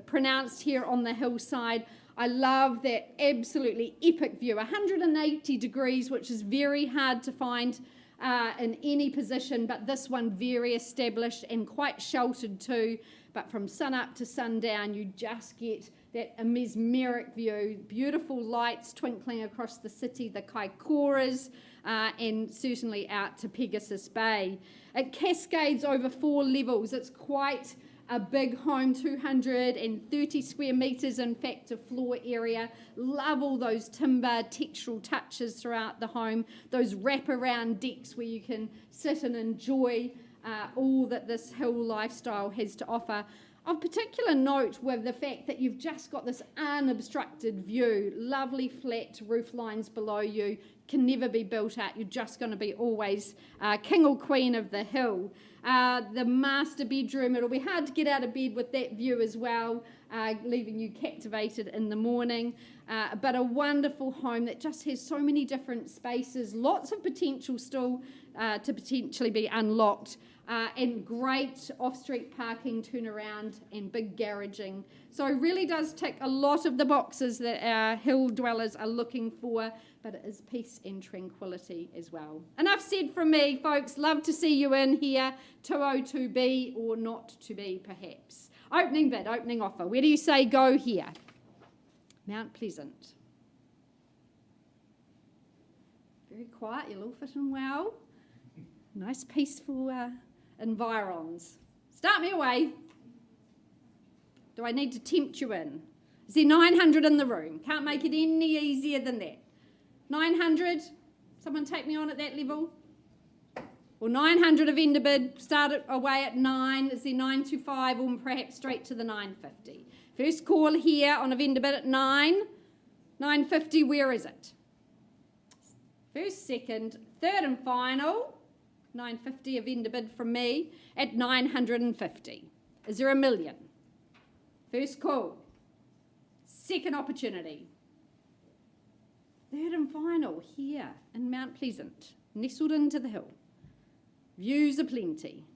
pronounced here on the hillside. I love that absolutely epic view, 180 degrees, which is very hard to find in any position, but this one very established and quite sheltered too. But from sun up to sundown, you just get that mesmeric view, beautiful lights twinkling across the city, the Kaikoras, and certainly out to Pegasus Bay. It cascades over 4 levels. It's quite a big home, 230 square metres, in fact, a floor area. Love all those timber textural touches throughout the home, those wraparound decks where you can sit and enjoy all that this hill lifestyle has to offer. Of particular note with the fact that you've just got this unobstructed view, lovely flat roof lines below you, can never be built out. You're just going to be always king or queen of the hill. The master bedroom, it'll be hard to get out of bed with that view as well, leaving you captivated in the morning. But a wonderful home that just has so many different spaces, lots of potential still to potentially be unlocked. And great off-street parking, turnaround, and big garaging. So it really does tick a lot of the boxes that our hill dwellers are looking for, but it is peace and tranquility as well. Enough said from me, folks. Love to see you in here, 202B or not to be, perhaps. Opening bid, opening offer. Where do you say go here? Mount Pleasant. Very quiet, you're all fitting well. Nice, peaceful environs. Start me away. Do I need to tempt you in? Is there 900 in the room? Can't make it any easier than that. 900? Someone take me on at that level? Or 900 of vendor bid, start it away at 9. Is there 925 or perhaps straight to the 950? First call here on a vendor bid at 9. 950, where is it? First, second, third and final. 950, a vendor bid from me at 950. Is there a million? First call. Second opportunity. Third and final here in Mount Pleasant, nestled into the hill. Views aplenty.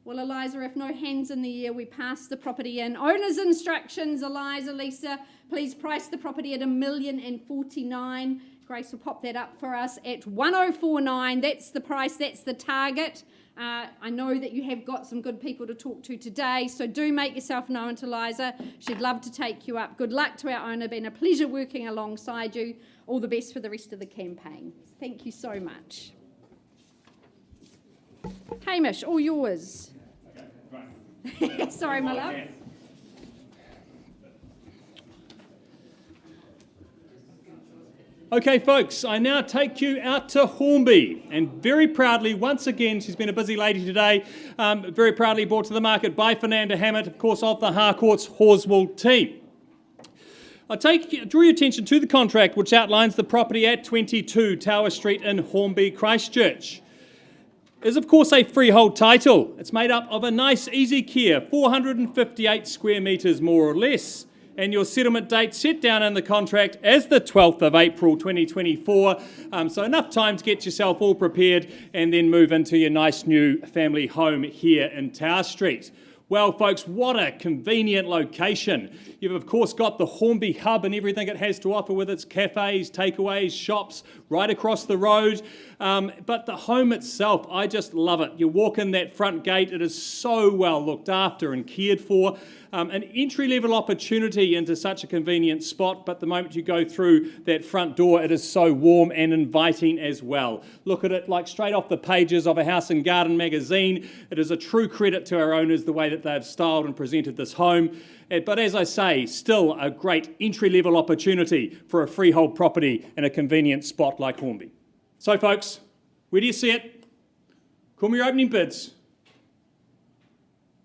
Well, Eliza, if no hands in the air, we pass the property in. Owner's instructions, Eliza, Lisa, please price the property at $1,049,000. Grace will pop that up for us at 1,049. That's the price, that's the target. I know that you have got some good people to talk to today, so do make yourself known to Eliza. She'd love to take you up. Good luck to our owner. Been a pleasure working alongside you. All the best for the rest of the campaign. Thank you so much. Hamish, all yours. Okay, right. Sorry, my love. Okay, folks, I now take you out to Hornby, and very proudly, once again, she's been a busy lady today, very proudly brought to the market by Fernanda Hammett, of course, of the Harcourts Horswell team. I draw your attention to the contract which outlines the property at 22 Tower Street in Hornby, Christchurch. It is, of course, a freehold title. It's made up of a nice, easy care, 458 square metres, more or less. And your settlement date set down in the contract as the 12th of April 2024. So enough time to get yourself all prepared and then move into your nice new family home here in Tower Street. Well, folks, what a convenient location. You've, of course, got the Hornby hub and everything it has to offer with its cafes, takeaways, shops, right across the road. But the home itself, I just love it. You walk in that front gate, it is so well looked after and cared for. An entry-level opportunity into such a convenient spot, but the moment you go through that front door, it is so warm and inviting as well. Look at it like straight off the pages of a House and Garden magazine. It is a true credit to our owners the way that they've styled and presented this home. But as I say, still a great entry-level opportunity for a freehold property in a convenient spot like Hornby. So folks, where do you see it? Call me your opening bids.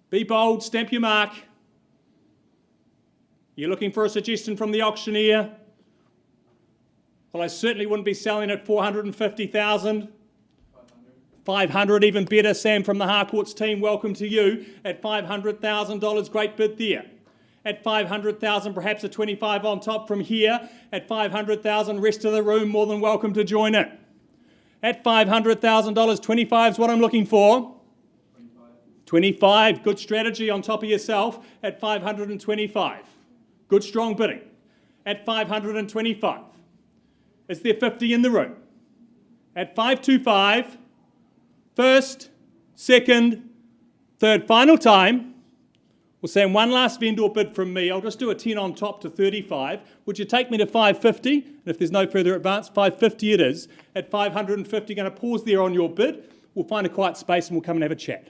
Be bold, stamp your mark. You're looking for a suggestion from the auctioneer? Well, I certainly wouldn't be selling at 450,000. 500, even better. Sam from the Harcourts team, welcome to you. At $500,000, great bid there. At 500,000, perhaps a 25 on top from here. At 500,000, rest of the room more than welcome to join it. At $500,000, 25 is what I'm looking for. 25, good strategy on top of yourself. At 525. Good strong bidding. At 525. Is there 50 in the room? At 525, first, second, third, final time. We'll say one last vendor bid from me. I'll just do a 10 on top to 35. Would you take me to 550? And if there's no further advance, 550 it is. At 550, going to pause there on your bid. We'll find a quiet space and we'll come and have a chat.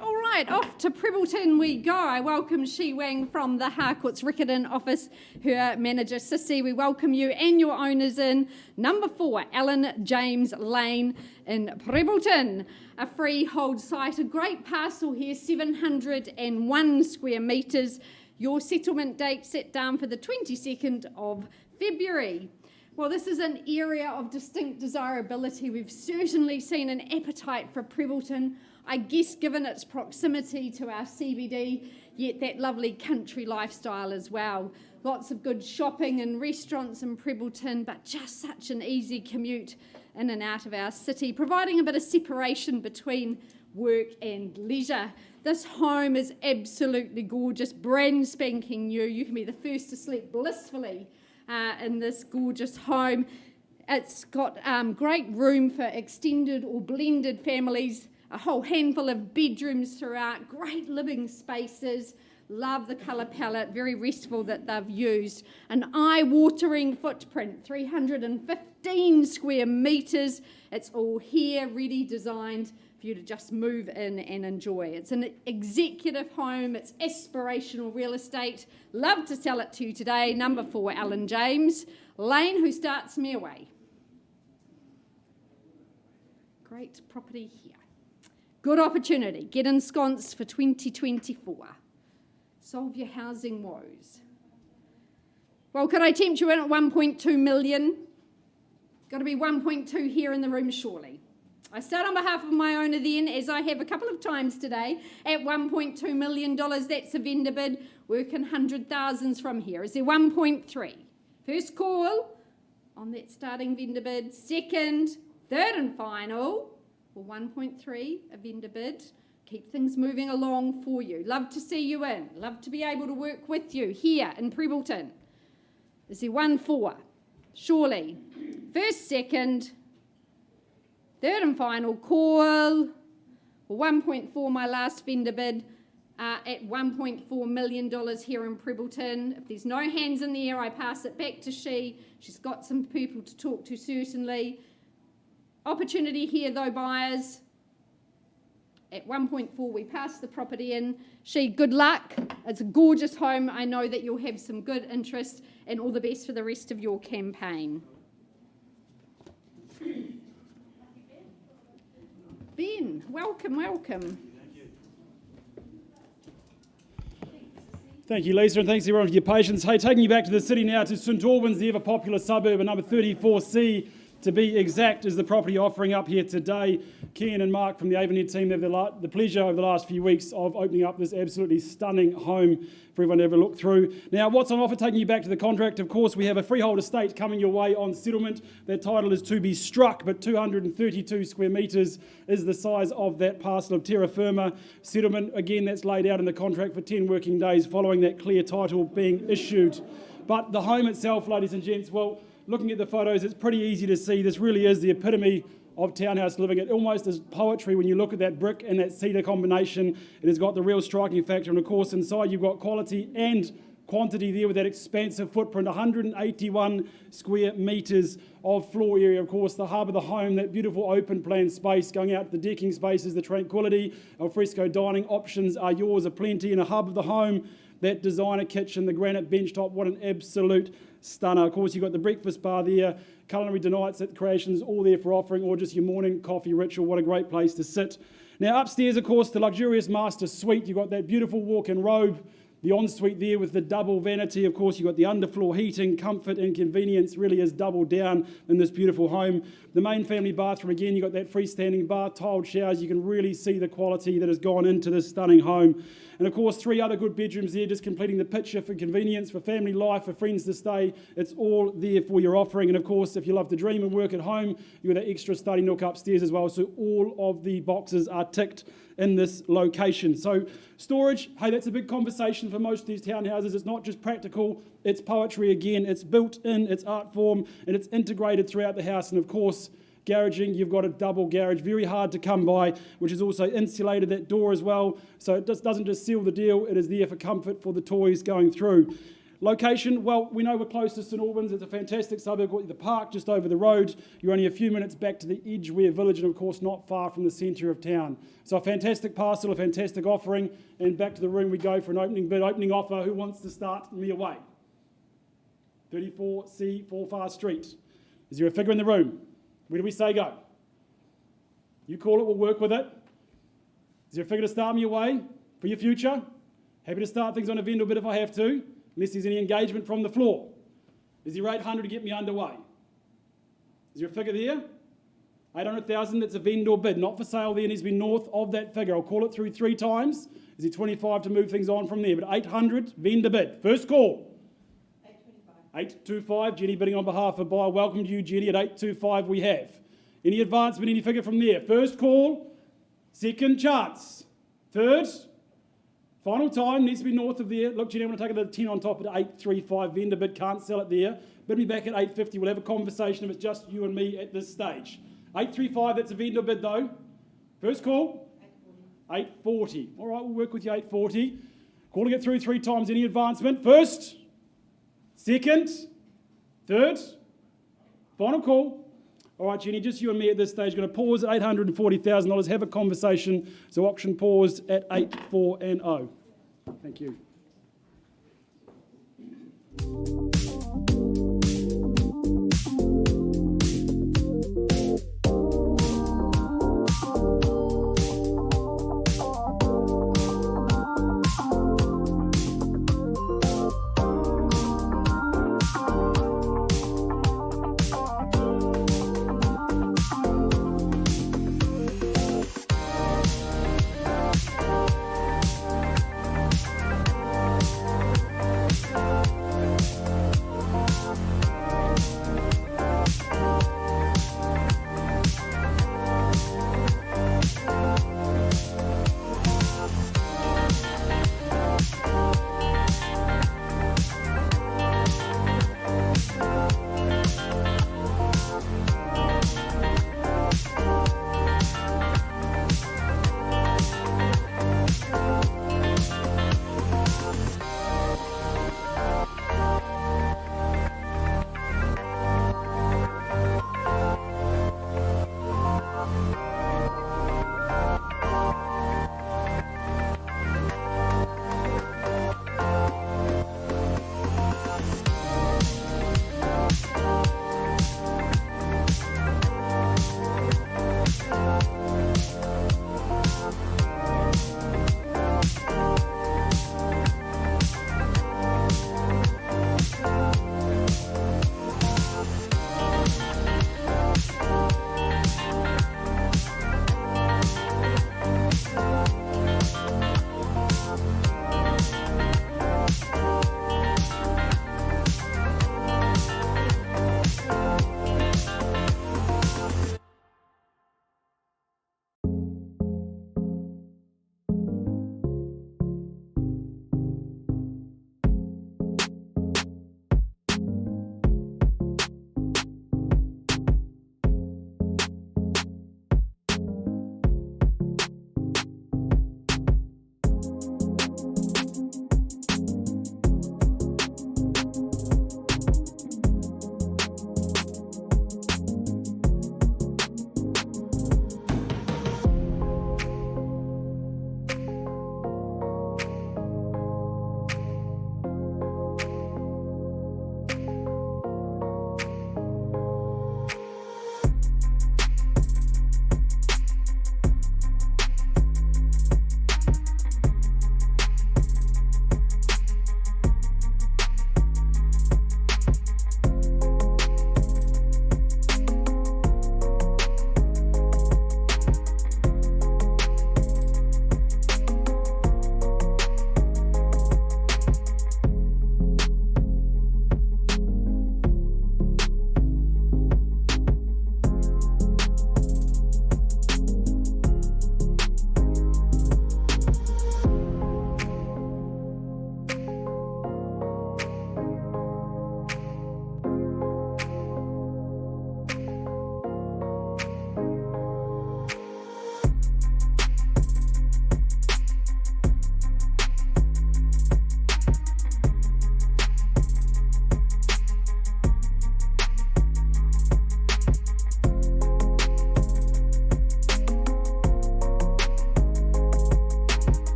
All right, off to Prebbleton we go. I welcome Shi Wang from the Harcourts Riccarton office, her manager Sissy. We welcome you and your owners in number 4, Alan James Lane in Prebbleton. A freehold site, a great parcel here, 701 square metres. Your settlement date set down for the 22nd of February. Well, this is an area of distinct desirability. We've certainly seen an appetite for Prebbleton, I guess given its proximity to our CBD, yet that lovely country lifestyle as well. Lots of good shopping and restaurants in Prebbleton, but just such an easy commute in and out of our city, providing a bit of separation between work and leisure. This home is absolutely gorgeous, brand spanking new. You can be the first to sleep blissfully in this gorgeous home. It's got great room for extended or blended families, a whole handful of bedrooms throughout, great living spaces. Love the colour palette, very restful that they've used. An eye-watering footprint, 315 square metres. It's all here, ready, designed for you to just move in and enjoy. It's an executive home, it's aspirational real estate. Love to sell it to you today. Number 4, Alan James Lane, who starts me away. Great property here. Good opportunity. Get ensconced for 2024. Solve your housing woes. Well, could I tempt you in at 1.2 million? Got to be 1.2 here in the room, surely. I start on behalf of my owner then, as I have a couple of times today, at $1.2 million. That's a vendor bid, working 100,000s from here. Is there 1.3? First call on that starting vendor bid. Second, third and final, for 1.3, a vendor bid. Keep things moving along for you. Love to see you in. Love to be able to work with you here in Prebleton. Is there 1.4? Surely. First, second, third and final call. For 1.4, my last vendor bid at $1.4 million here in Prebleton. If there's no hands in the air, I pass it back to she. She's got some people to talk to, certainly. Opportunity here, though, buyers. At 1.4, we pass the property in. She, good luck. It's a gorgeous home. I know that you'll have some good interest, and all the best for the rest of your campaign. Ben, welcome, welcome. Thank you, Lisa, and thanks everyone for your patience. Hey, taking you back to the city now to St Albans, the ever-popular suburb, and number 34C to be exact, is the property offering up here today. Kian and Mark from the Avonhead team have the pleasure over the last few weeks of opening up this absolutely stunning home for everyone to have a look through. Now, what's on offer? Taking you back to the contract, of course, we have a freehold estate coming your way on settlement. That title is to be struck, but 232 square metres is the size of that parcel of terra firma. Settlement, again, that's laid out in the contract for 10 working days following that clear title being issued. But the home itself, ladies and gents, well, looking at the photos, it's pretty easy to see this really is the epitome of townhouse living. It almost is poetry when you look at that brick and that cedar combination. It has got the real striking factor, and of course inside you've got quality and quantity there with that expansive footprint, 181 square metres of floor area. Of course, the hub of the home, that beautiful open plan space going out to the decking spaces, the tranquility, al fresco dining options are yours aplenty, and a hub of the home, that designer kitchen, the granite bench top, what an absolute stunner. Of course, you've got the breakfast bar there, culinary delights at Creations, all there for offering, or just your morning coffee ritual. What a great place to sit. Now, upstairs, of course, the luxurious master suite. You've got that beautiful walk-in robe, the ensuite there with the double vanity. Of course, you've got the underfloor heating, comfort and convenience really is doubled down in this beautiful home. The main family bathroom, again, you've got that freestanding bar, tiled showers. You can really see the quality that has gone into this stunning home. And of course, 3 other good bedrooms there, just completing the picture for convenience, for family life, for friends to stay. It's all there for your offering. And of course, if you love to dream and work at home, you've got that extra study nook upstairs as well. So all of the boxes are ticked in this location. So storage, hey, that's a big conversation for most of these townhouses. It's not just practical, it's poetry again. It's built in, it's art form, and it's integrated throughout the house. And of course, garaging, you've got a double garage, very hard to come by, which is also insulated, that door as well. So it doesn't just seal the deal, it is there for comfort for the toys going through. Location, well, we know we're close to St Albans. It's a fantastic suburb. Got the park just over the road. You're only a few minutes back to the Edgware village, and of course not far from the centre of town. So a fantastic parcel, a fantastic offering, and back to the room we go for an opening bid, opening offer. Who wants to start me away? 34C Forfar Street. Is there a figure in the room? Where do we say go? You call it, we'll work with it. Is there a figure to start me away for your future? Happy to start things on a vendor bid if I have to, unless there's any engagement from the floor. Is there 800 to get me underway? Is there a figure there? 800,000, that's a vendor bid, not for sale there, needs to be north of that figure. I'll call it through 3 times. Is there 25 to move things on from there? But 800, vendor bid. First call. 825, Jenny bidding on behalf of buyer. Welcome to you, Jenny, at 825 we have. Any advancement, any figure from there? First call, second chance. Third, final time, needs to be north of there. Look, Jenny, I'm going to take it to 10 on top at 835, vendor bid, can't sell it there. Bid me back at 850, we'll have a conversation if it's just you and me at this stage. 835, that's a vendor bid though. First call, 840. All right, we'll work with you, 840. Calling it through 3 times, any advancement? First, second, third, final call. All right, Jenny, just you and me at this stage. Going to pause at $840,000, have a conversation. So auction paused at 840. Thank you.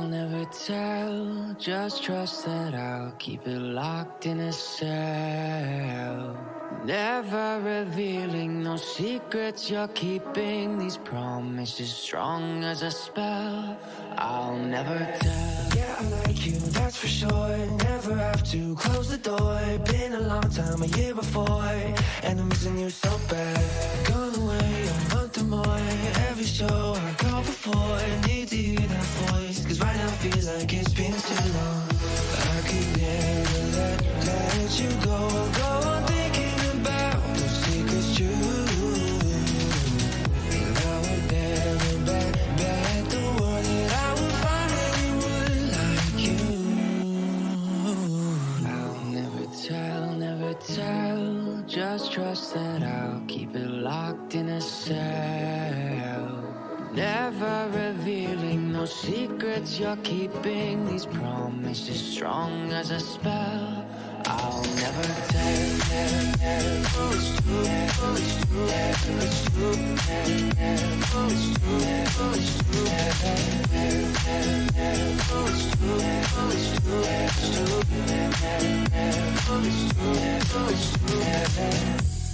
never tell. Just trust that I'll keep it locked in a cell. Never revealing no secrets you're keeping. These promises strong as a spell. I'll never tell. Yeah, I like you, that's for sure. Never have to close the door. Been a long time, a year before, and I'm missing you so bad. Gone away a month or more. Every show I go before, need to hear that voice, 'cause right now feels like it's been too long. I could never let you go. Go on thinking about those secrets true. And I would never bet the world that I would find anyone like you. I'll never tell. Just trust that I'll keep it locked in a cell. Never revealing no secrets you're keeping. These promises strong as a spell. I'll never tell.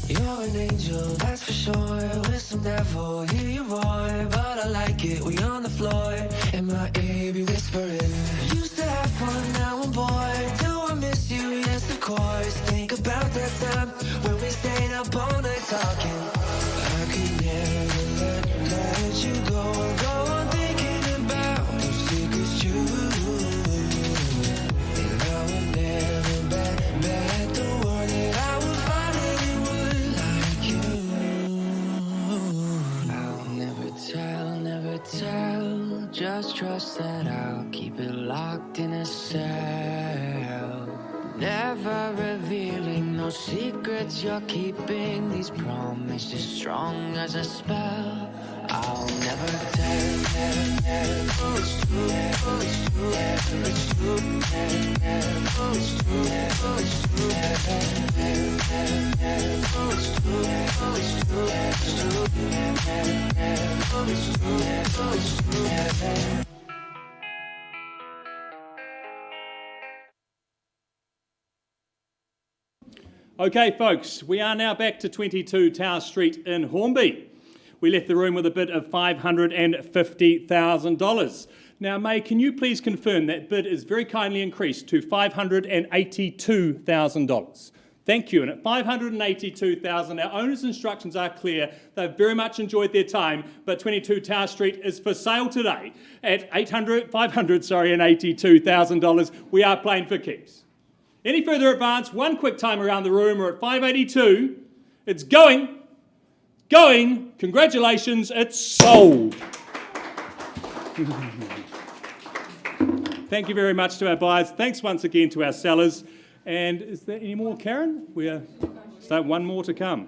You're an angel, that's for sure. With some devil, hear you roar. But I like it, we on the floor. In my ear, be whispering. Used to have fun, now I'm bored. Do I miss you? Yes, of course. Think about that time when we stayed up all night talking. I could never let you go. Go on thinking about those secrets true. And I would never bet the world that I would find anyone like you. I'll never tell. Just trust that I'll keep it locked in a cell. Never revealing no secrets you're keeping. These promises strong as a spell. I'll never tell. Okay, folks, we are now back to 22 Tower Street in Hornby. We left the room with a bid of $550,000. Now, May, can you please confirm that bid is very kindly increased to $582,000? Thank you. And at $582,000, our owner's instructions are clear. They've very much enjoyed their time, but 22 Tower Street is for sale today at $582,000. We are playing for keeps. Any further advance, one quick time around the room, we're at 582. It's going. Congratulations, it's sold. Thank you very much to our buyers. Thanks once again to our sellers. And is there any more, Karen? We are one more to come.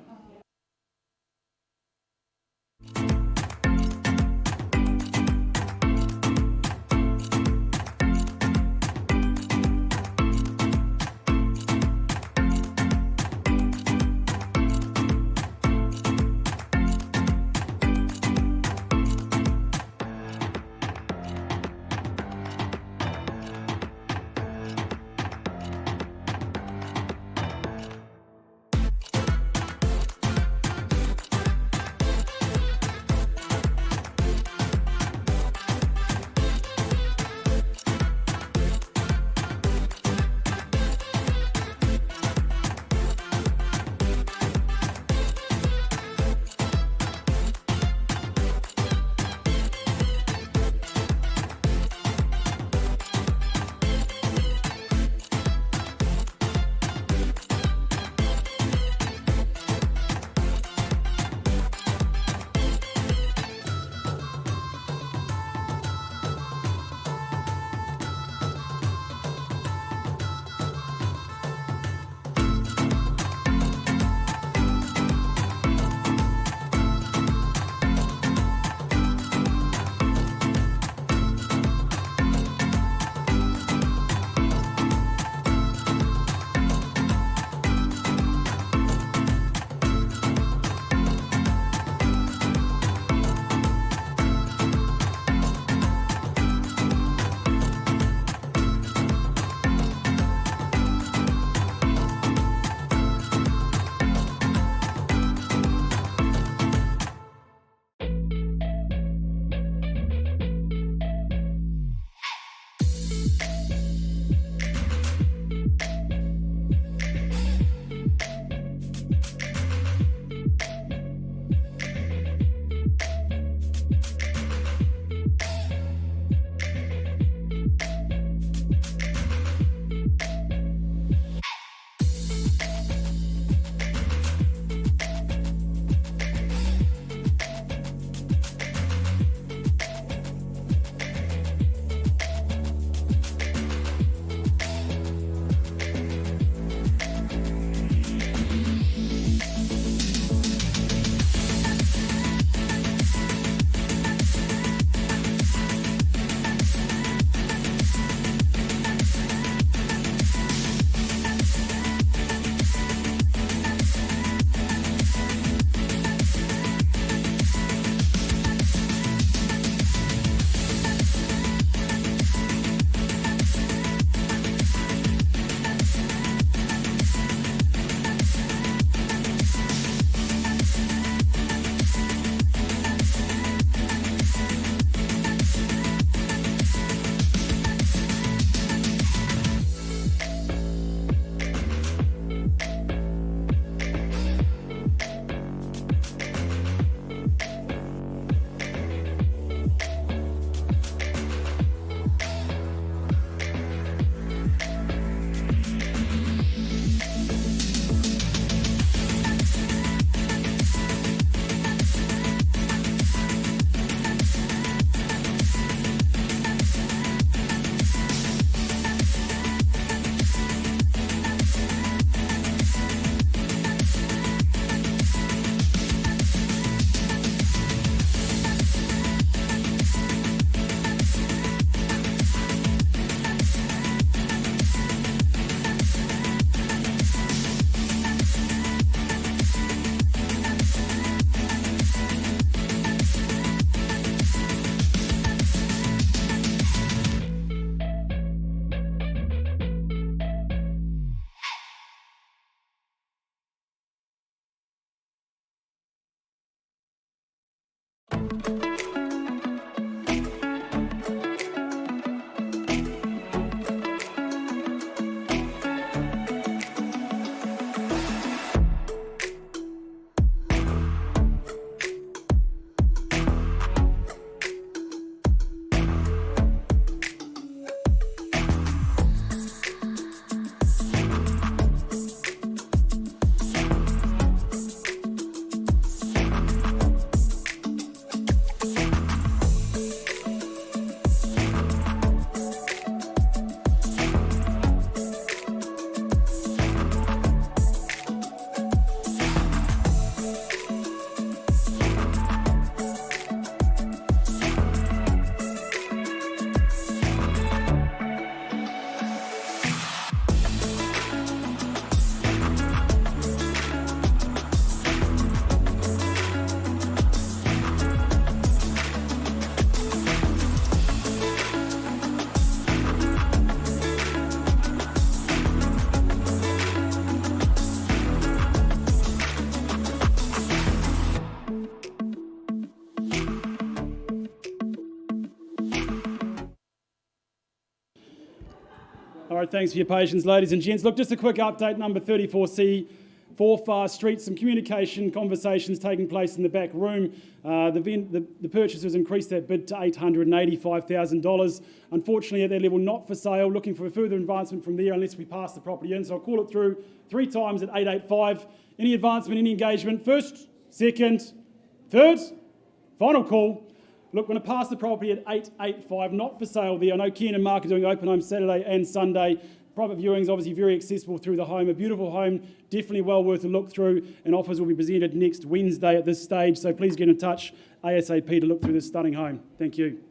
right, thanks for your patience, ladies and gents. Look, just a quick update, number 34C, Forfar Street, some communication conversations taking place in the back room. The purchasers increased that bid to $885,000. Unfortunately, at that level, not for sale. Looking for a further advancement from there unless we pass the property in. So I'll call it through 3 times at 885. Any advancement, any engagement? First, second, third, final call. Look, we're going to pass the property at 885, not for sale there. I know Ken and Mark are doing open home Saturday and Sunday. Private viewings obviously very accessible through the home. A beautiful home, definitely well worth a look through, and offers will be presented next Wednesday at this stage. So please get in touch ASAP to look through this stunning home. Thank you.